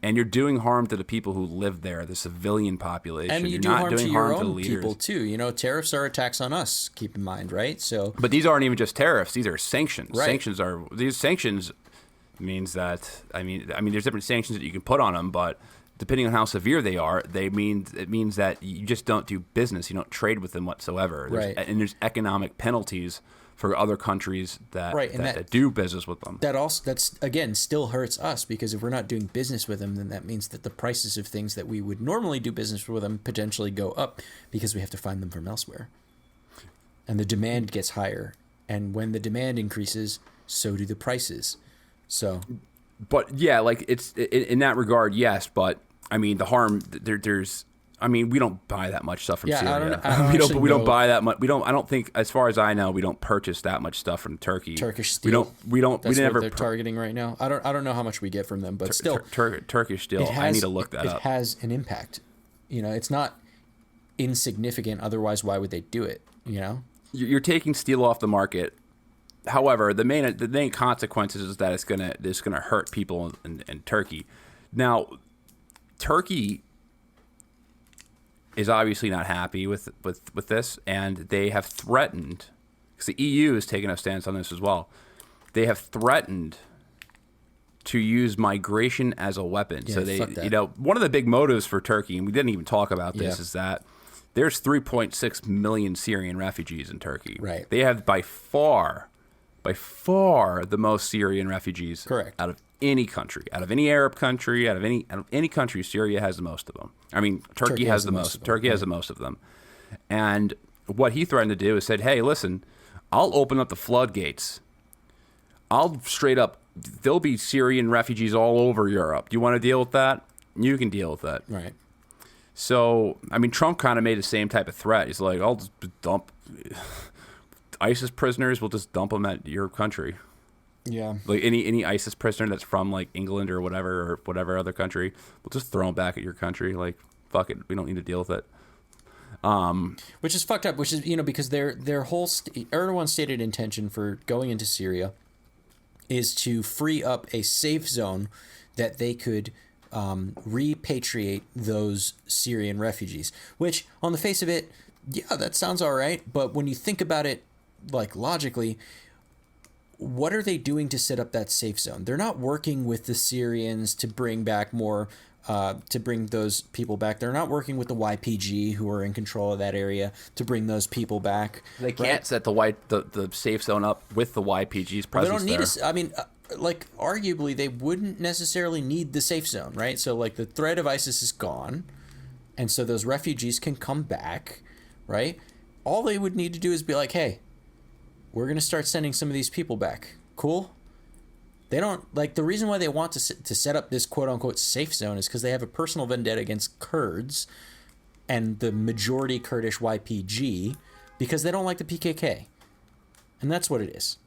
And you're doing harm to the people who live there, the civilian population. And you're do not harm doing to your harm to the own leaders. people too. You know, tariffs are attacks on us. Keep in mind, right? So, but these aren't even just tariffs; these are sanctions. Right. These sanctions means that I mean, there's different sanctions that you can put on them, but depending on how severe they are, it means that you just don't do business, you don't trade with them whatsoever. Right. And there's economic penalties for other countries that do business with them. That's again still hurts us, because if we're not doing business with them, then that means that the prices of things that we would normally do business with them potentially go up because we have to find them from elsewhere. And the demand gets higher. And when the demand increases, so do the prices. So, but yeah, like it's in that regard, yes. But I mean, the harm there's. I mean, we don't buy that much stuff from Syria. We don't buy that much. I don't think, as far as I know, we don't purchase that much stuff from Turkey. Turkish steel. We never. They're targeting right now. I don't know how much we get from them, but still, Turkish steel. I need to look that up. It has an impact. You know, it's not insignificant. Otherwise, why would they do it? You know, you're taking steel off the market. However, the main consequences is that it's gonna hurt people in Turkey. Now, Turkey is obviously not happy with this, and they have threatened, because the EU has taken a stance on this as well. They have threatened to use migration as a weapon. Yeah, so one of the big motives for Turkey, and we didn't even talk about this, is that there's 3.6 million Syrian refugees in Turkey. Right. They have by far the most Syrian refugees. Correct. Out of any country, out of any Arab country, out of any country, Syria has the most of them. I mean, Turkey has the most. Turkey has the most of them. And what he threatened to do is said, "Hey, listen, I'll open up the floodgates. I'll straight up. There'll be Syrian refugees all over Europe. Do you want to deal with that? You can deal with that." Right. So, I mean, Trump kind of made the same type of threat. He's like, "I'll just dump ISIS prisoners. We'll just dump them at your country." Yeah. Like any ISIS prisoner that's from like England or whatever other country, we'll just throw them back at your country. Like, fuck it, we don't need to deal with it. Which is fucked up. Which is, you know, because their whole Erdogan's stated intention for going into Syria is to free up a safe zone that they could repatriate those Syrian refugees. Which, on the face of it, yeah, that sounds all right. But when you think about it, like logically, what are they doing to set up that safe zone? They're not working with the Syrians to bring back more, to bring those people back. They're not working with the YPG, who are in control of that area, to bring those people back. They can't set the safe zone up with the YPG's presence. They don't need I mean, like, arguably, they wouldn't necessarily need the safe zone, right? So, like, the threat of ISIS is gone, and so those refugees can come back, right? All they would need to do is be like, hey, we're going to start sending some of these people back. Cool? They don't, like, the reason why they want to set up this quote-unquote safe zone is because they have a personal vendetta against Kurds and the majority Kurdish YPG, because they don't like the PKK. And that's what it is.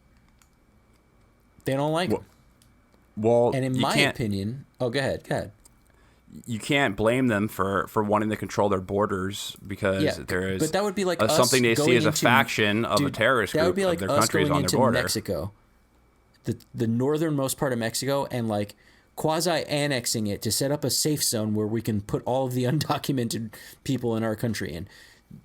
They don't like them. Well, and in my opinion... Oh, go ahead. You can't blame them for wanting to control their borders, because there is, but that would be like something they see as a faction of a terrorist group. That would be like of their us countries going on into their border. Mexico, the northernmost part of Mexico, and like quasi-annexing it to set up a safe zone where we can put all of the undocumented people in our country in.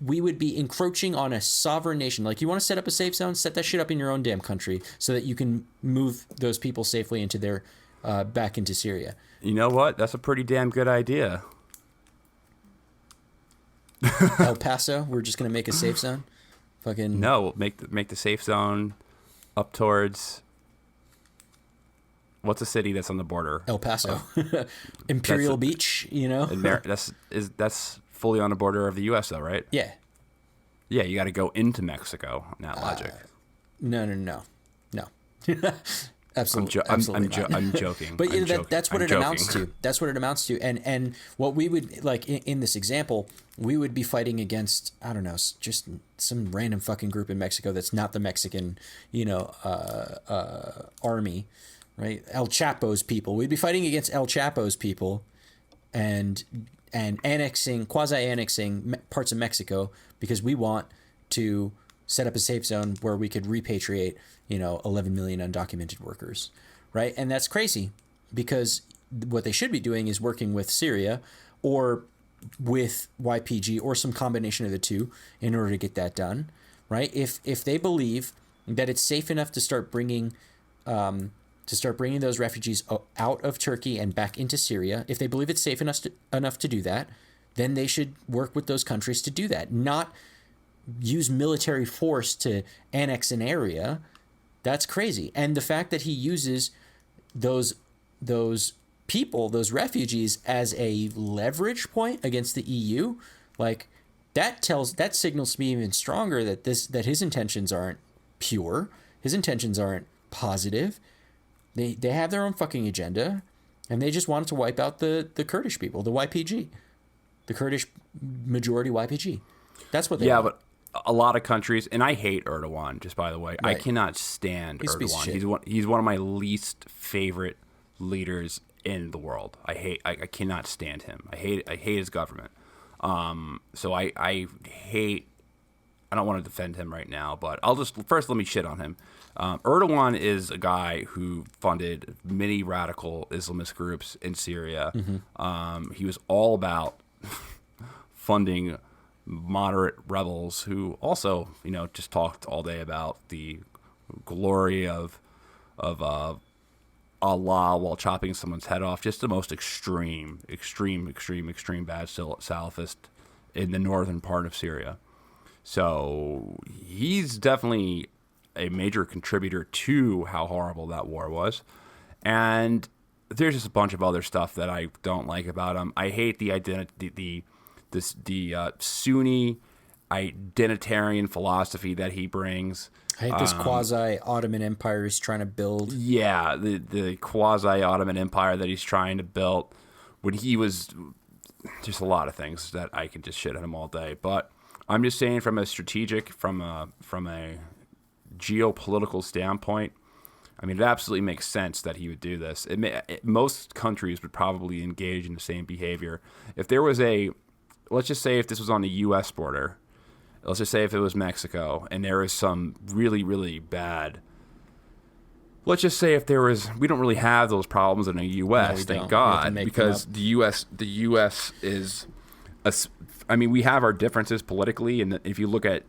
We would be encroaching on a sovereign nation. Like, you want to set up a safe zone? Set that shit up in your own damn country so that you can move those people safely into their back into Syria. You know what? That's a pretty damn good idea. El Paso, we're just gonna make a safe zone. Fucking no, make the safe zone up towards. What's a city that's on the border? El Paso, Imperial Beach. You know, that's fully on the border of the U.S. though, right? Yeah. Yeah, you got to go into Mexico. Not logic. No. Absolutely, absolutely not. I'm joking. But I'm joking. that's what I'm it amounts joking. to. That's what it amounts to. And what we would like in this example, we would be fighting against, I don't know, just some random fucking group in Mexico that's not the Mexican, army, right? El Chapo's people. We'd be fighting against El Chapo's people, and quasi annexing parts of Mexico because we want to set up a safe zone where we could repatriate, 11 million undocumented workers, right? And that's crazy because what they should be doing is working with Syria or with YPG or some combination of the two in order to get that done, right? If they believe that it's safe enough to start bringing those refugees out of Turkey and back into Syria, if they believe it's safe enough to do that, then they should work with those countries to do that, not use military force to annex an area. That's crazy. And the fact that he uses those people, those refugees, as a leverage point against the EU, like that signals to me even stronger that his intentions aren't pure. His intentions aren't positive. They have their own fucking agenda, and they just wanted to wipe out the Kurdish people, the YPG, the Kurdish majority YPG. That's what they want. But a lot of countries, and I hate Erdogan, just by the way. Right. I cannot stand He's a piece of Erdogan. shit. He's one of my least favorite leaders in the world. I cannot stand him. I hate his government. So I don't want to defend him right now, but first let me shit on him. Erdogan is a guy who funded many radical Islamist groups in Syria. Mm-hmm. He was all about funding moderate rebels who also, just talked all day about the glory of Allah while chopping someone's head off. Just the most extreme bad Salafist in the northern part of Syria. So he's definitely a major contributor to how horrible that war was. And there's just a bunch of other stuff that I don't like about him. I hate the identity, the Sunni identitarian philosophy that he brings. I hate this quasi-Ottoman Empire he's trying to build. Yeah, the quasi-Ottoman Empire that he's trying to build. When he was just a lot of things that I could just shit on him all day. But I'm just saying, from a strategic, from a geopolitical standpoint, I mean, it absolutely makes sense that he would do this. Most countries would probably engage in the same behavior. If there was let's just say if this was on the U.S. border, let's just say if it was Mexico, and there is some really, really bad. Let's just say if there was, we don't really have those problems in the U.S. Thank God, because the U.S. is, we have our differences politically, and if you look at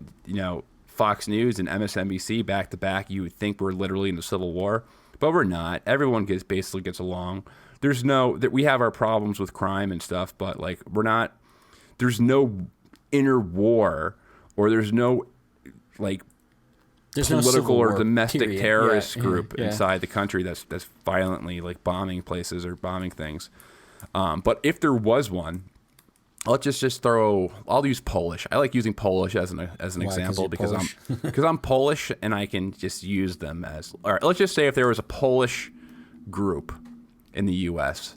Fox News and MSNBC back to back, you would think we're literally in the Civil War, but we're not. Everyone basically gets along. We have our problems with crime and stuff, but we're not. There's no inner war, or there's no political or domestic terrorist group inside the country that's violently bombing places or bombing things. But if there was one, let's just throw. I'll use Polish. I like using Polish as an example because I'm Polish and I can just use them as. All right, let's just say if there was a Polish group in the U.S.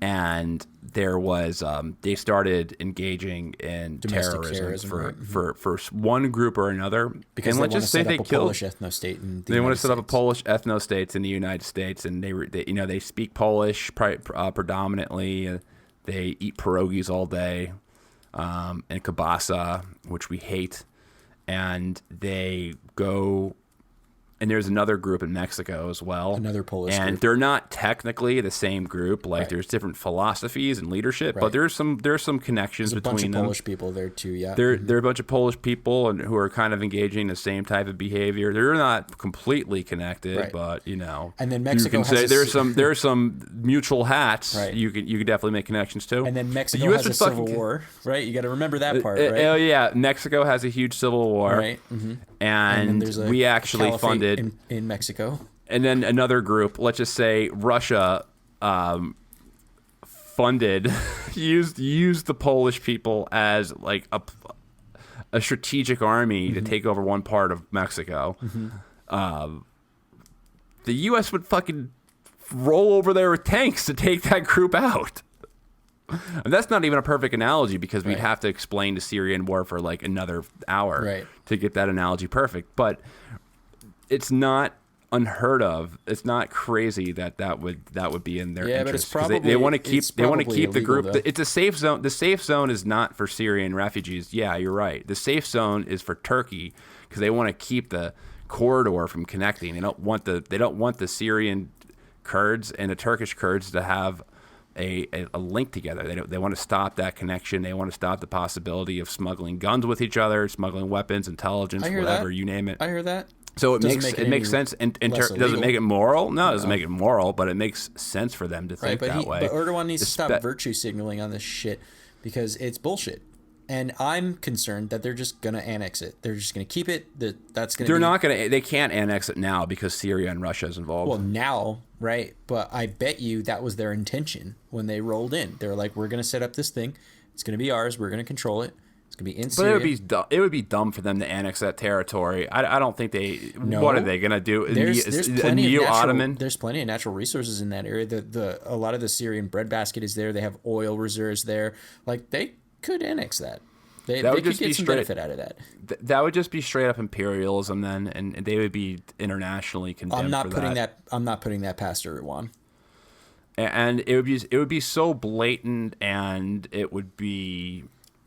and there was they started engaging in terrorism for one group or another, because and let's just say they killed Polish ethno-state in the they want United to set up a States. Polish ethno-states in the United States, and they speak Polish predominantly. They eat pierogies all day, and kielbasa, which we hate, and they go. And there's another group in Mexico as well. Another Polish and group. They're not technically the same group. Right. There's different philosophies and leadership, Right. but there's some connections There's a between bunch of them. Polish people there too, yeah. They're a bunch of Polish people who are kind of engaging in the same type of behavior. They're not completely connected, Right. but And then Mexico you can has say there's some mutual hats. Right. You could definitely make connections to. And then Mexico The US has a would civil war, right? You got to remember that part, Oh right? yeah, Mexico has a huge cil war, Right. Mm-hmm. and then there's a we actually caliphate funded. in Mexico. And then another group, let's just say Russia, funded, used the Polish people as a strategic army to take over one part of Mexico. the U.S. would fucking roll over there with tanks to take that group out. And that's not even a perfect analogy because we'd have to explain the Syrian war for like another hour to get that analogy perfect. But it's not unheard of. It's not crazy that would be in their interest. But it's probably they want to keep the group. Though. It's a safe zone. The safe zone is not for Syrian refugees. Yeah, you're right. The safe zone is for Turkey because they want to keep the corridor from connecting. They don't want the Syrian Kurds and the Turkish Kurds to have a link together. They want to stop that connection. They want to stop the possibility of smuggling guns with each other, smuggling weapons, intelligence, whatever, you name it. I hear that. So it makes sense. And does it make it moral? No, it doesn't make it moral, but it makes sense for them to think that way. But Erdogan needs to stop virtue signaling on this shit because it's bullshit. And I'm concerned that they're just going to annex it. They're just going to keep it. They can't annex it now because Syria and Russia is involved. Well, now, right? But I bet you that was their intention when they rolled in. They were like, we're going to set up this thing. It's going to be ours. We're going to control it. It's going to be in Syria. But it would be dumb for them to annex that territory. I don't think they... No, what are they going to do? There's plenty of natural resources in that area. A lot of the Syrian breadbasket is there. They have oil reserves there. Like, they could annex that. They could get some benefit out of that. That would just be straight up imperialism then, and they would be internationally condemned. I'm not putting that past Erdogan. And it would be so blatant, and it would be.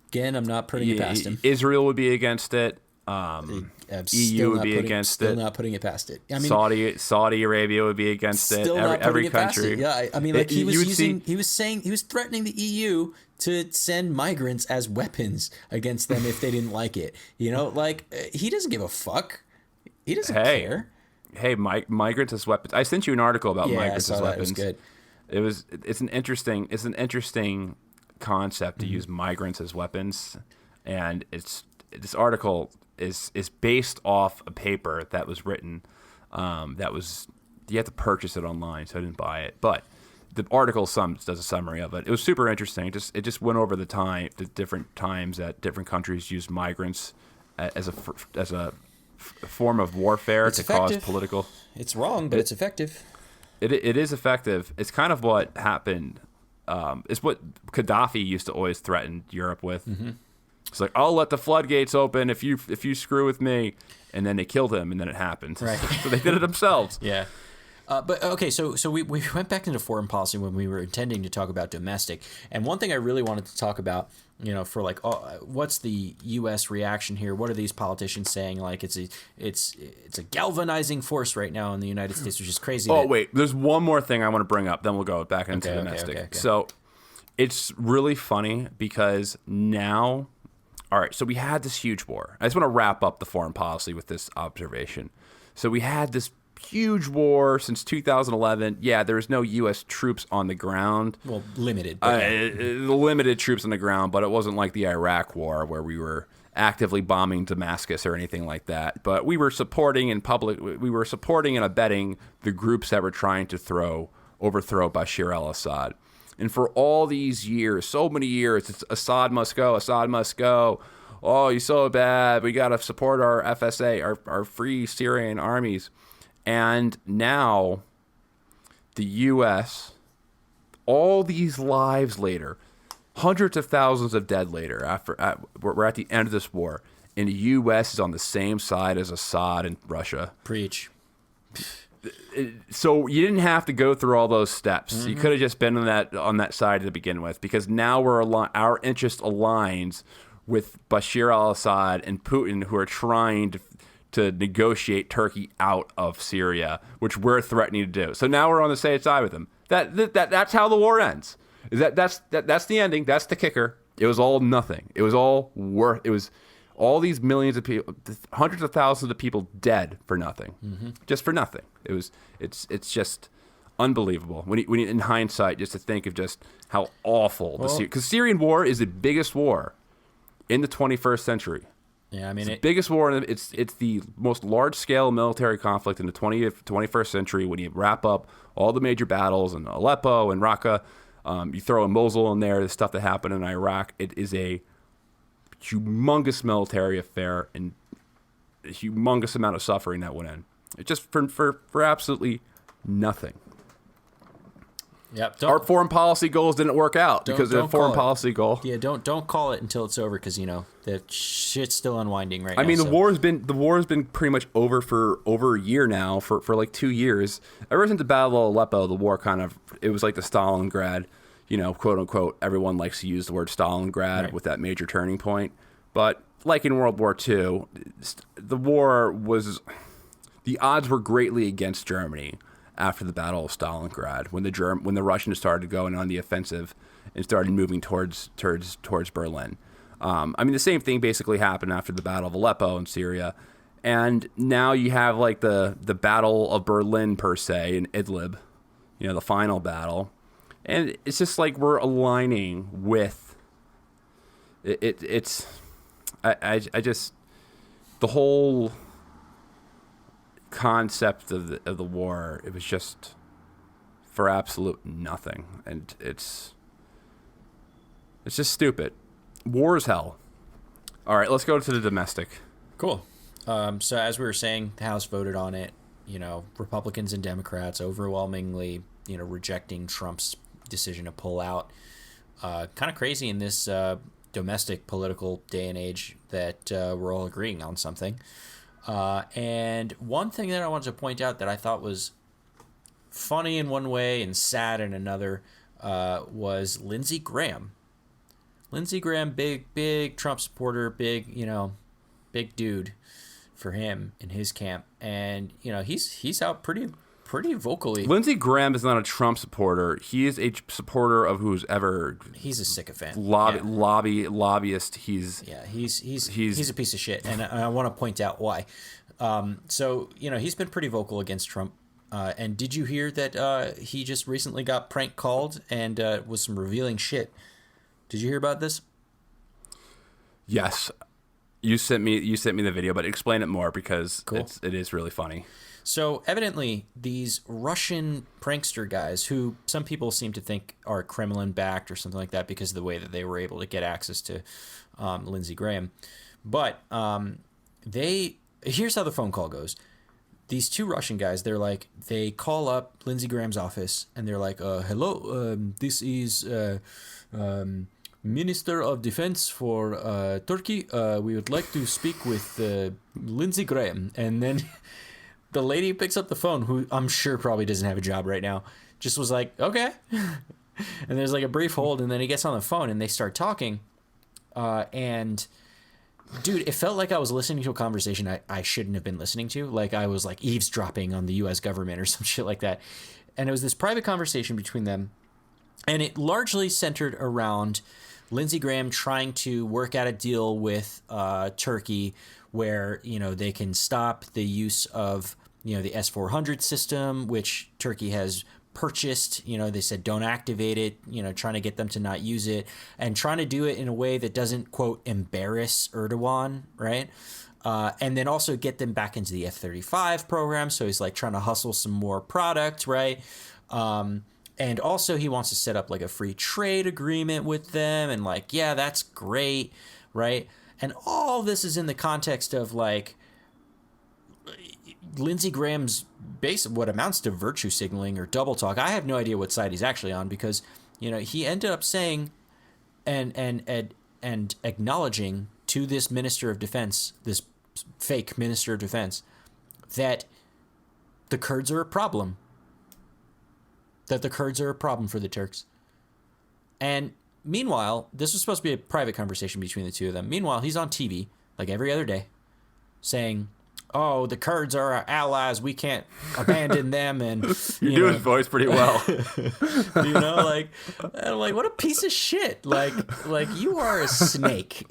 Again, I'm not putting it past him. Israel would be against it. EU would be against it. Still not putting it past it. I mean, Saudi Arabia would be against it. Every country. Yeah, I mean, like he was threatening the EU to send migrants as weapons against them if they didn't like it. You know, like he doesn't give a fuck. He doesn't care. Hey, migrants as weapons. I sent you an article about migrants as weapons. That was good. It's an interesting concept to use migrants as weapons, and this article is based off a paper that was written. You have to purchase it online, so I didn't buy it, but the article does a summary of it. It was super interesting. It just went over the different times that different countries used migrants as a form of warfare to cause political. It's wrong, but it's effective. It is effective. It's kind of what happened. It's what Gaddafi used to always threaten Europe with. Mm-hmm. It's like, I'll let the floodgates open if you screw with me, and then they killed him, and then it happened. Right. So they did it themselves. Yeah. But okay, so we went back into foreign policy when we were intending to talk about domestic, and one thing I really wanted to talk about, for like, what's the U.S. reaction here? What are these politicians saying? Like, it's a galvanizing force right now in the United States, which is crazy. Wait, there's one more thing I want to bring up. Then we'll go back into domestic. Okay. So it's really funny because now, all right. So we had this huge war. I just want to wrap up the foreign policy with this observation. So we had this huge war since 2011. Yeah, there's no U.S. troops on the ground. Well, limited. Limited troops on the ground, but it wasn't like the Iraq War where we were actively bombing Damascus or anything like that. But we were supporting and abetting the groups that were trying to overthrow Bashar al-Assad. And for all these years, so many years, it's Assad must go, Assad must go. Oh, he's so bad. We got to support our FSA, our Free Syrian Armies. And now the U.S., all these lives later, hundreds of thousands of dead later, we're at the end of this war, and the U.S. is on the same side as Assad and Russia. Preach. So you didn't have to go through all those steps. Mm-hmm. You could have just been on that side to begin with, because now our interest aligns with Bashar al-Assad and Putin, who are trying to negotiate Turkey out of Syria, which we're threatening to do. So now we're on the same side with them. That's how the war ends. That's the ending. That's the kicker. It was all nothing. It was all all these millions of people, hundreds of thousands of people dead for nothing, just for nothing. It's just unbelievable when you, in hindsight, just to think of just how awful because Syrian war is the biggest war in the 21st century. Yeah, I mean, it's the biggest war. It's the most large-scale military conflict in the 21st century. When you wrap up all the major battles in Aleppo and Raqqa, you throw in Mosul in there, the stuff that happened in Iraq. It is a humongous military affair and a humongous amount of suffering that went in. It just for absolutely nothing. Yep. Our foreign policy goals didn't work out because of the foreign policy goal. Yeah, don't call it until it's over because the shit's still unwinding right now. I mean, the war has been pretty much over for over a year now, for like 2 years. Ever since the Battle of Aleppo, the war it was like the Stalingrad, quote unquote. Everyone likes to use the word Stalingrad with that major turning point, but like in World War II, the odds were greatly against Germany after the Battle of Stalingrad, when the Russians started going on the offensive and started moving towards Berlin. I mean, the same thing basically happened after the Battle of Aleppo in Syria, and now you have like the Battle of Berlin per se in Idlib, the final battle, and it's just like we're aligning with it. I just the whole concept of the war, it was just for absolute nothing, and it's just stupid. War is hell. All right, let's go to the domestic. Cool. So as we were saying, the House voted on it. Republicans and Democrats overwhelmingly, rejecting Trump's decision to pull out. Kind of crazy in this domestic political day and age that we're all agreeing on something. And one thing that I wanted to point out that I thought was funny in one way and sad in another was Lindsey Graham. Lindsey Graham, big Trump supporter, big dude for him in his camp. And, he's out pretty vocally. Lindsey Graham is not a Trump supporter. He is a supporter of who's ever. He's a sycophant. Lobbyist. He's a piece of shit, and I want to point out why. So he's been pretty vocal against Trump. And did you hear that he just recently got prank called and was some revealing shit? Did you hear about this? Yes, you sent me the video, but explain it more because it is really funny. So evidently, these Russian prankster guys, who some people seem to think are Kremlin-backed or something like that because of the way that they were able to get access to Lindsey Graham, but here's how the phone call goes. These two Russian guys, they call up Lindsey Graham's office and they're like, hello, this is Minister of Defense for Turkey. We would like to speak with Lindsey Graham. And then the lady picks up the phone, who I'm sure probably doesn't have a job right now, just was like, okay. And there's like a brief hold, and then he gets on the phone and they start talking. And dude, it felt like I was listening to a conversation I shouldn't have been listening to. Like I was like eavesdropping on the U.S. government or some shit like that. And it was this private conversation between them. And it largely centered around Lindsey Graham trying to work out a deal with Turkey where, they can stop the use of, the S-400 system, which Turkey has purchased. They said don't activate it, trying to get them to not use it and trying to do it in a way that doesn't, quote, embarrass Erdogan, right? And then also get them back into the F-35 program. So he's like trying to hustle some more product, right? And also he wants to set up like a free trade agreement with them and like, yeah, that's great, right? And all this is in the context of like Lindsey Graham's what amounts to virtue signaling or double talk. I have no idea what side he's actually on because, he ended up saying and acknowledging to this Minister of Defense, this fake Minister of Defense, that the Kurds are a problem. That the Kurds are a problem for the Turks. And meanwhile, this was supposed to be a private conversation between the two of them. Meanwhile, he's on TV, like every other day, saying, oh, the Kurds are our allies. We can't abandon them. And you do his voice pretty well. I'm like, what a piece of shit. Like you are a snake,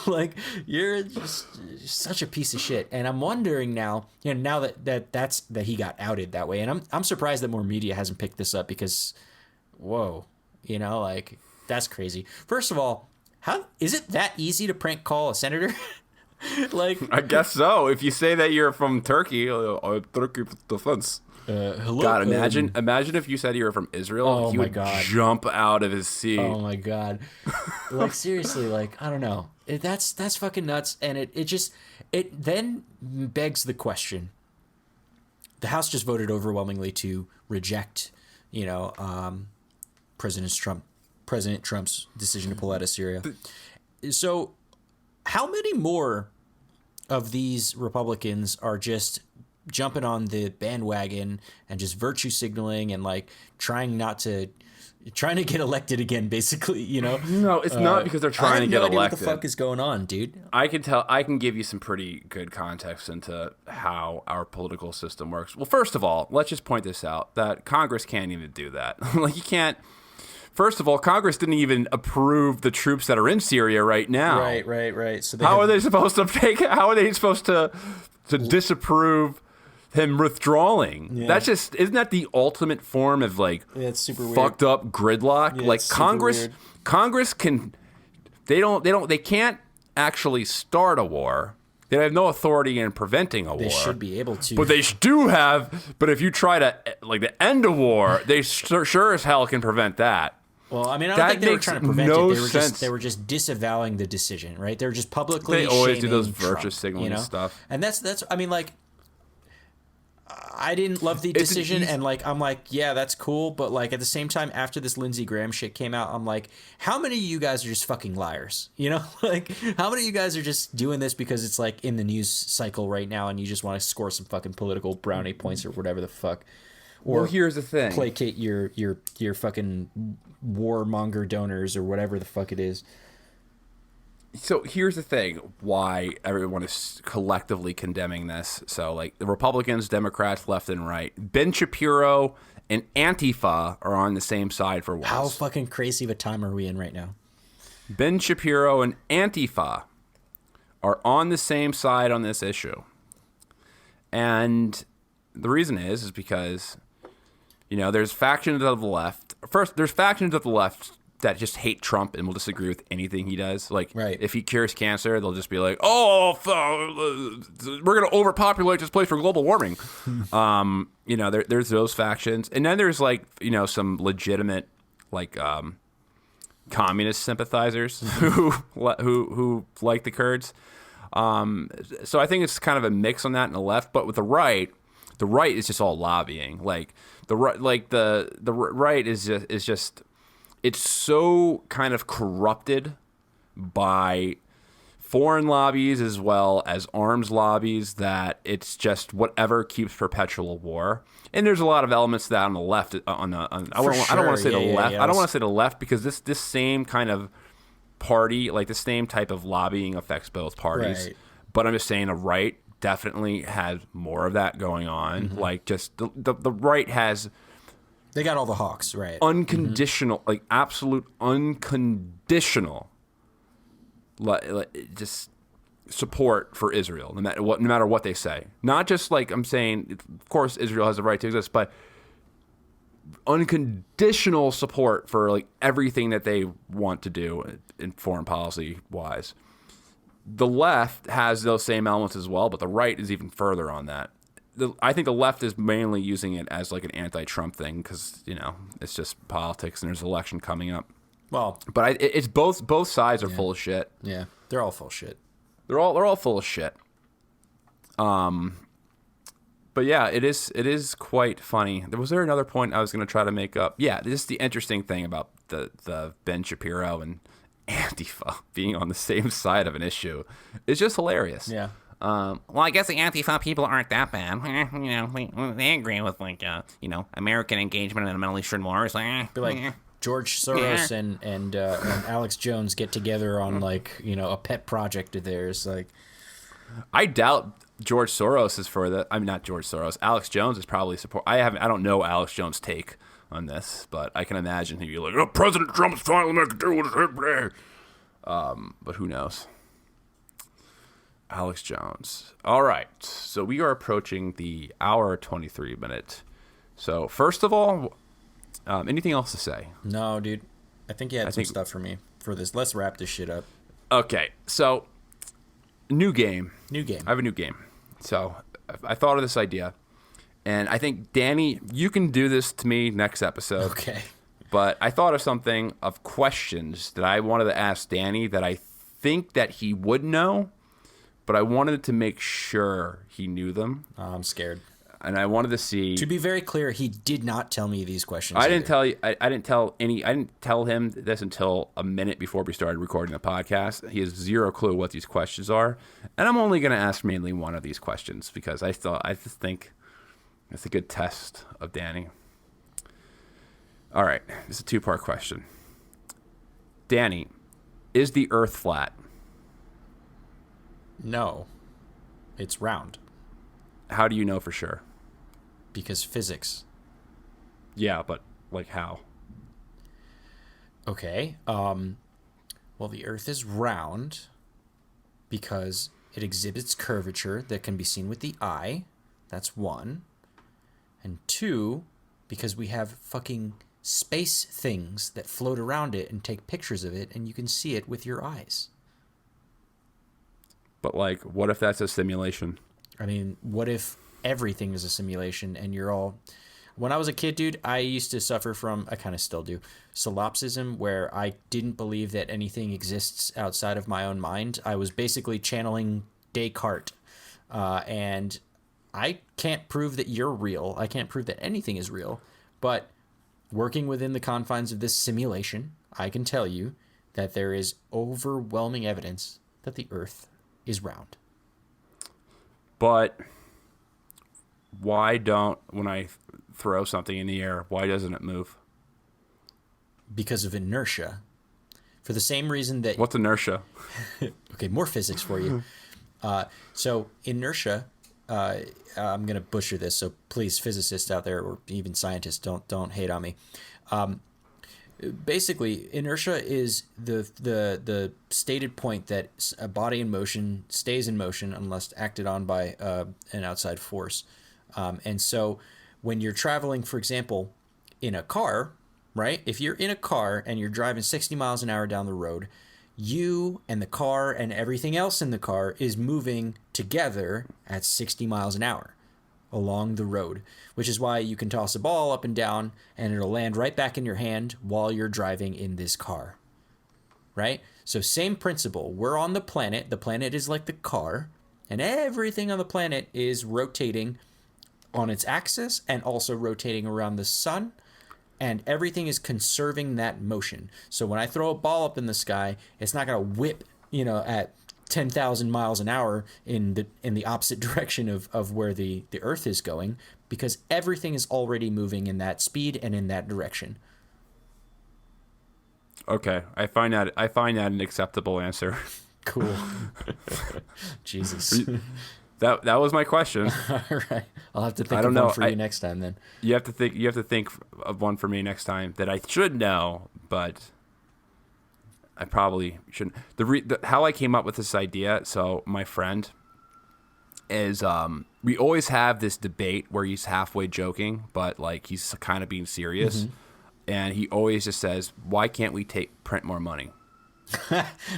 like you're just such a piece of shit. And I'm wondering now, now that he got outed that way. And I'm surprised that more media hasn't picked this up because, whoa, like that's crazy. First of all, how is it that easy to prank call a senator? Like, I guess so. If you say that you're from Turkey, Turkey defense. Hello, God, imagine if you said you were from Israel. Oh he my would God. Jump out of his seat. Oh my God. Like seriously, like I don't know. That's fucking nuts. And it then begs the question: the House just voted overwhelmingly to reject, President Trump's decision to pull out of Syria. So, how many more of these Republicans are just jumping on the bandwagon and just virtue signaling and like trying to get elected again, basically, No, it's not because they're trying to get elected. What the fuck is going on, dude? I can give you some pretty good context into how our political system works. Well, first of all, let's just point this out, that Congress can't even do that. Like, you can't. First of all, Congress didn't even approve the troops that are in Syria right now. Right. So how are they supposed to disapprove him withdrawing? Yeah. That's just, isn't that the ultimate form of like it's super fucked weird. up gridlock? Yeah, Like Congress they can't actually start a war. They have no authority in preventing a war. They should be able to. But they do have, but if you try to end a war, they sure as hell can prevent that. Well, I mean, I don't think they were trying to prevent it. They were just disavowing the decision, right? They were just publicly. They always do those Trump, virtue signaling stuff, and that's. I mean, like, I didn't love the decision, and like, I'm like, yeah, that's cool, but like at the same time, after this Lindsey Graham shit came out, I'm like, how many of you guys are just fucking liars? Like, how many of you guys are just doing this because it's like in the news cycle right now, and you just want to score some fucking political brownie points or whatever the fuck. Or well, here's the thing: placate your fucking warmonger donors or whatever the fuck it is. So here's the thing: why everyone is collectively condemning this. So like the Republicans, Democrats, left and right, Ben Shapiro and Antifa are on the same side for once. How fucking crazy of a time are we in right now? Ben Shapiro and Antifa are on the same side on this issue, and the reason is because, there's factions of the left. First, there's factions of the left that just hate Trump and will disagree with anything he does. Like, right. If he cures cancer, they'll just be like, "Oh, we're going to overpopulate this place for global warming." There's those factions, and then there's like, some legitimate like communist sympathizers who like the Kurds. So I think it's kind of a mix on that in the left, but with the right is just all lobbying. Like the right is just it's so kind of corrupted by foreign lobbies as well as arms lobbies that it's just whatever keeps perpetual war. And there's a lot of elements to that on the left. I don't want to say the left. I don't want to say the left because this same kind of party, like the same type of lobbying affects both parties. Right. But I'm just saying the right definitely has more of that going on. Mm-hmm. Like just the right has. They got all the hawks, right? Unconditional, like absolute unconditional, just support for Israel, no matter what they say. Not just like I'm saying, of course Israel has the right to exist, but unconditional support for like everything that they want to do in foreign policy wise. The left has those same elements as well, but the right is even further on that. I think the left is mainly using it as like an anti-Trump thing because it's just politics and there's an election coming up. Well, but it's both sides are full of shit. Yeah, they're all full of shit. They're all full of shit. But yeah, it is quite funny. Was there another point I was going to try to make up? Yeah, this is the interesting thing about the Ben Shapiro and Antifa being on the same side of an issue. It's just hilarious. Yeah. Well, I guess the Antifa people aren't that bad. They agree with American engagement in the Middle Eastern wars. Be like George Soros and Alex Jones get together on a pet project of theirs. Like, I doubt George Soros is for that. I'm not George Soros. Alex Jones is probably support. I don't know Alex Jones' take on this, but I can imagine he'd be like, "Oh, President Trump's finally making a deal with him." But who knows? Alex Jones. All right. So we are approaching the hour 23 minute. So first of all, anything else to say? No, dude. I think you had some stuff for me for this. Let's wrap this shit up. Okay. So new game. I have a new game. So I thought of this idea. And I think, Danny, you can do this to me next episode. Okay. But I thought of something of questions that I wanted to ask Danny that I think that he would know, but I wanted to make sure he knew them. I'm scared. and I wanted to see. To be very clear, he did not tell me these questions. I didn't tell you. I didn't tell any. I didn't tell him this until a minute before we started recording the podcast. He has zero clue what these questions are, and I'm only going to ask mainly one of these questions because I just think it's a good test of Danny. All right, it's a 2-part question. Danny, is the Earth flat? No, it's round. How do you know for sure? Because physics. Yeah, but like how? Okay. Well, the Earth is round because it exhibits curvature that can be seen with the eye. That's 1. And 2, because we have fucking space things that float around it and take pictures of it, and you can see it with your eyes. But like, what if that's a simulation? I mean, what if everything is a simulation and you're all... When I was a kid, dude, I used to suffer from, I kind of still do, solipsism, where I didn't believe that anything exists outside of my own mind. I was basically channeling Descartes. And I can't prove that you're real. I can't prove that anything is real. But working within the confines of this simulation, I can tell you that there is overwhelming evidence that the Earth is round. But why don't, when I throw something in the air, why doesn't it move? Because of inertia. For the same reason that... What's inertia? Okay, more physics for you. So inertia, I'm going to butcher this, so please, physicists out there, or even scientists, don't hate on me. Basically, inertia is the stated point that a body in motion stays in motion unless acted on by an outside force. And so when you're traveling, for example, in a car, right? If you're in a car and you're driving 60 miles an hour down the road, you and the car and everything else in the car is moving together at 60 miles an hour along the road, which is why you can toss a ball up and down and it'll land right back in your hand while you're driving in this car, right? So same principle. We're on the planet. The planet is like the car, and everything on the planet is rotating on its axis and also rotating around the sun, and everything is conserving that motion. So when I throw a ball up in the sky, it's not going to whip, at 10,000 miles an hour in the opposite direction of where the Earth is going, because everything is already moving in that speed and in that direction. Okay, I find that an acceptable answer. Cool. Jesus. That was my question. All right. I'll have to think of one for you next time then. You have to think of one for me next time that I should know, but I probably shouldn't. How I came up with this idea, so my friend is we always have this debate where he's halfway joking, but like he's kind of being serious. Mm-hmm. And he always just says, "Why can't we print more money?"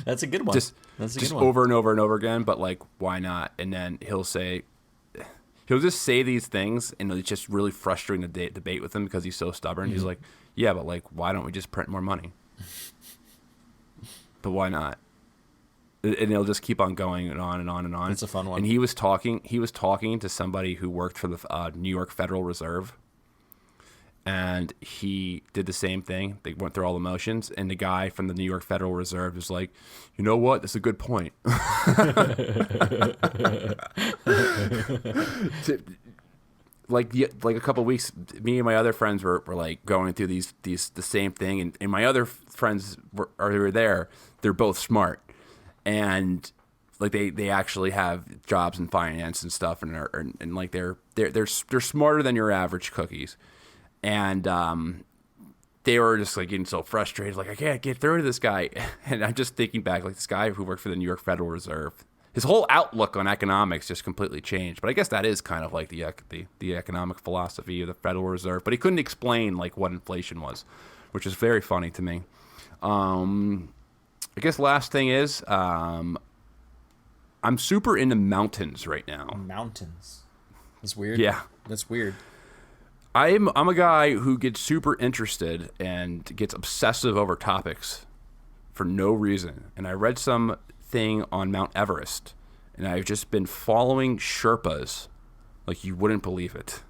That's a good one. Just good one. Over and over and over again, but like, why not? And then he'll just say these things, and it's just really frustrating to debate with him because he's so stubborn. Mm-hmm. He's like, "Yeah, but like, why don't we just print more money?" But why not? And it'll just keep on going and on and on and on. It's a fun one. And he was talking to somebody who worked for the New York Federal Reserve. And he did the same thing. They went through all the motions, and the guy from the New York Federal Reserve was like, "You know what? That's a good point." Like a couple of weeks, me and my other friends were like going through the same thing, and my other friends who were there. They're both smart, and like they actually have jobs in finance and stuff, and like they're smarter than your average cookies. And they were just like getting so frustrated, like, I can't get through to this guy. And I'm just thinking back, like, this guy who worked for the New York Federal Reserve, his whole outlook on economics just completely changed. But I guess that is kind of like the economic philosophy of the Federal Reserve. But he couldn't explain like what inflation was, which is very funny to me. I guess last thing is I'm super into mountains right now. Mountains. That's weird. Yeah. That's weird. I'm a guy who gets super interested and gets obsessive over topics for no reason. And I read something on Mount Everest, and I've just been following Sherpas Like, you wouldn't believe it.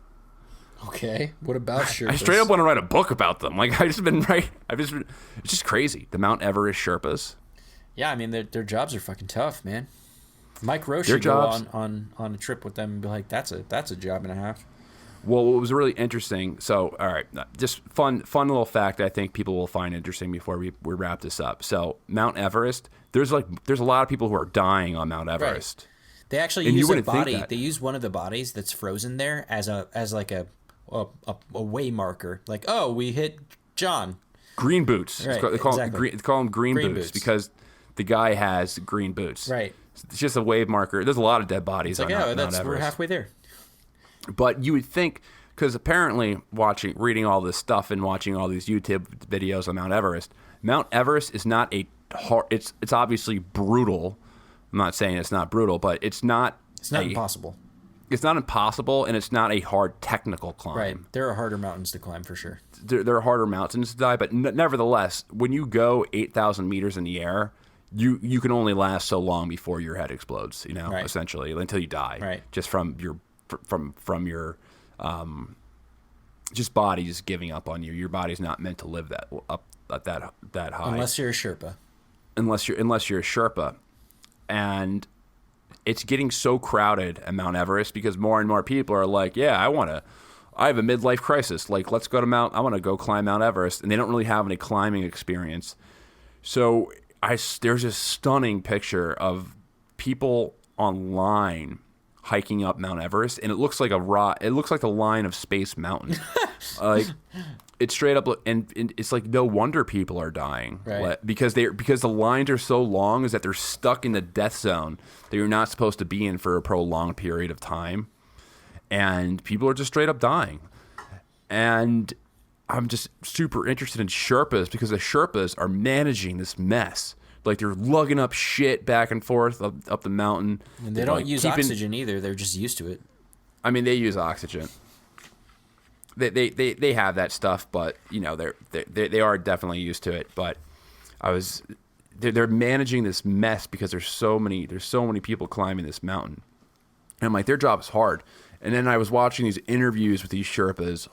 Okay. What about Sherpas? I straight up want to write a book about them. Like, it's just crazy. The Mount Everest Sherpas. Yeah, I mean, their jobs are fucking tough, man. Mike Roche Their should go jobs- on a trip with them and be like, that's a job and a half. Well, what was really interesting, so, all right, just fun little fact I think people will find interesting before we wrap this up. So, Mount Everest, there's a lot of people who are dying on Mount Everest. They actually And you use a wouldn't think body. that. They use one of the bodies that's frozen there as like a way marker. Like, oh, we hit John. Green boots. Right, They call exactly. them green Green boots boots. because the guy has green boots. Right. It's just a wave marker. There's a lot of dead bodies It's like, on oh, Mount we're Everest. halfway there. But you would think, because apparently reading all this stuff and watching all these YouTube videos on Mount Everest is not a hard. It's obviously brutal. I'm not saying it's not brutal, but it's not. It's not impossible. It's not impossible, and it's not a hard technical climb. Right. There are harder mountains to climb for sure. There are harder mountains to die, but nevertheless, when you go 8,000 meters in the air, you can only last so long before your head explodes. Right. Essentially, until you die. Right. Just from your just body just giving up on you. Your body's not meant to live that high Unless you're a Sherpa. unless you're a Sherpa. And it's getting so crowded at Mount Everest because more and more people are like, yeah, I have a midlife crisis. Like, let's go to I want to go climb Mount Everest. And they don't really have any climbing experience. So there's a stunning picture of people online hiking up Mount Everest, and it looks like it looks like the line of Space Mountain. Like, it's straight up, and it's like no wonder people are dying, Right. because the lines are so long, is that they're stuck in the death zone that you're not supposed to be in for a prolonged period of time, and people are just straight up dying. And I'm just super interested in Sherpas because the Sherpas are managing this mess. Like, they're lugging up shit back and forth up the mountain. And they don't use oxygen either. They're just used to it. I mean, they use oxygen. They have that stuff, but they are definitely used to it. But they're managing this mess because there's so many people climbing this mountain. And I'm like, their job is hard. And then I was watching these interviews with these Sherpas.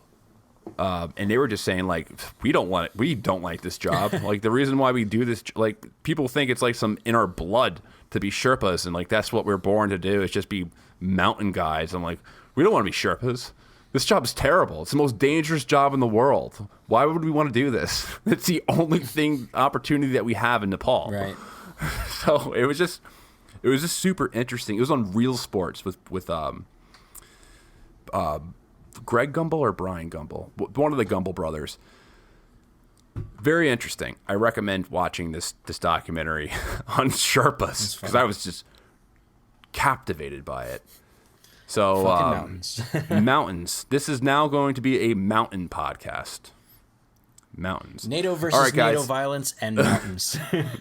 And they were just saying, like, we don't like this job. Like, the reason why we do this, like, people think it's like some in our blood to be Sherpas, and like that's what we're born to do, is just be mountain guys. I'm like, we don't want to be Sherpas. This job is terrible. It's the most dangerous job in the world. Why would we want to do this? It's the only opportunity that we have in Nepal. Right. So it was just super interesting. It was on Real Sports with Greg Gumbel or Brian Gumbel, one of the Gumbel brothers. Very interesting. I recommend watching this documentary on Sherpas because I was just captivated by it. So Mountains. mountains. This is now going to be a mountain podcast. Mountains. NATO versus All right, guys. NATO violence and mountains.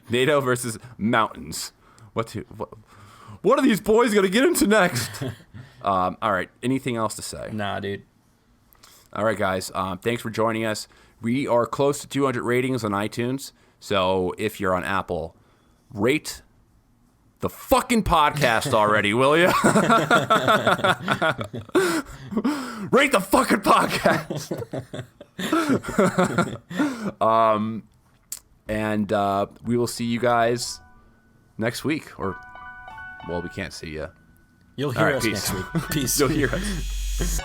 NATO versus mountains. What are these boys going to get into next? All right. Anything else to say? Nah, dude. All right, guys. Thanks for joining us. We are close to 200 ratings on iTunes. So if you're on Apple, rate the fucking podcast already, will you? Rate the fucking podcast. And we will see you guys next week. Or, well, we can't see you. You'll hear right, us peace. next week. Peace. You'll hear us.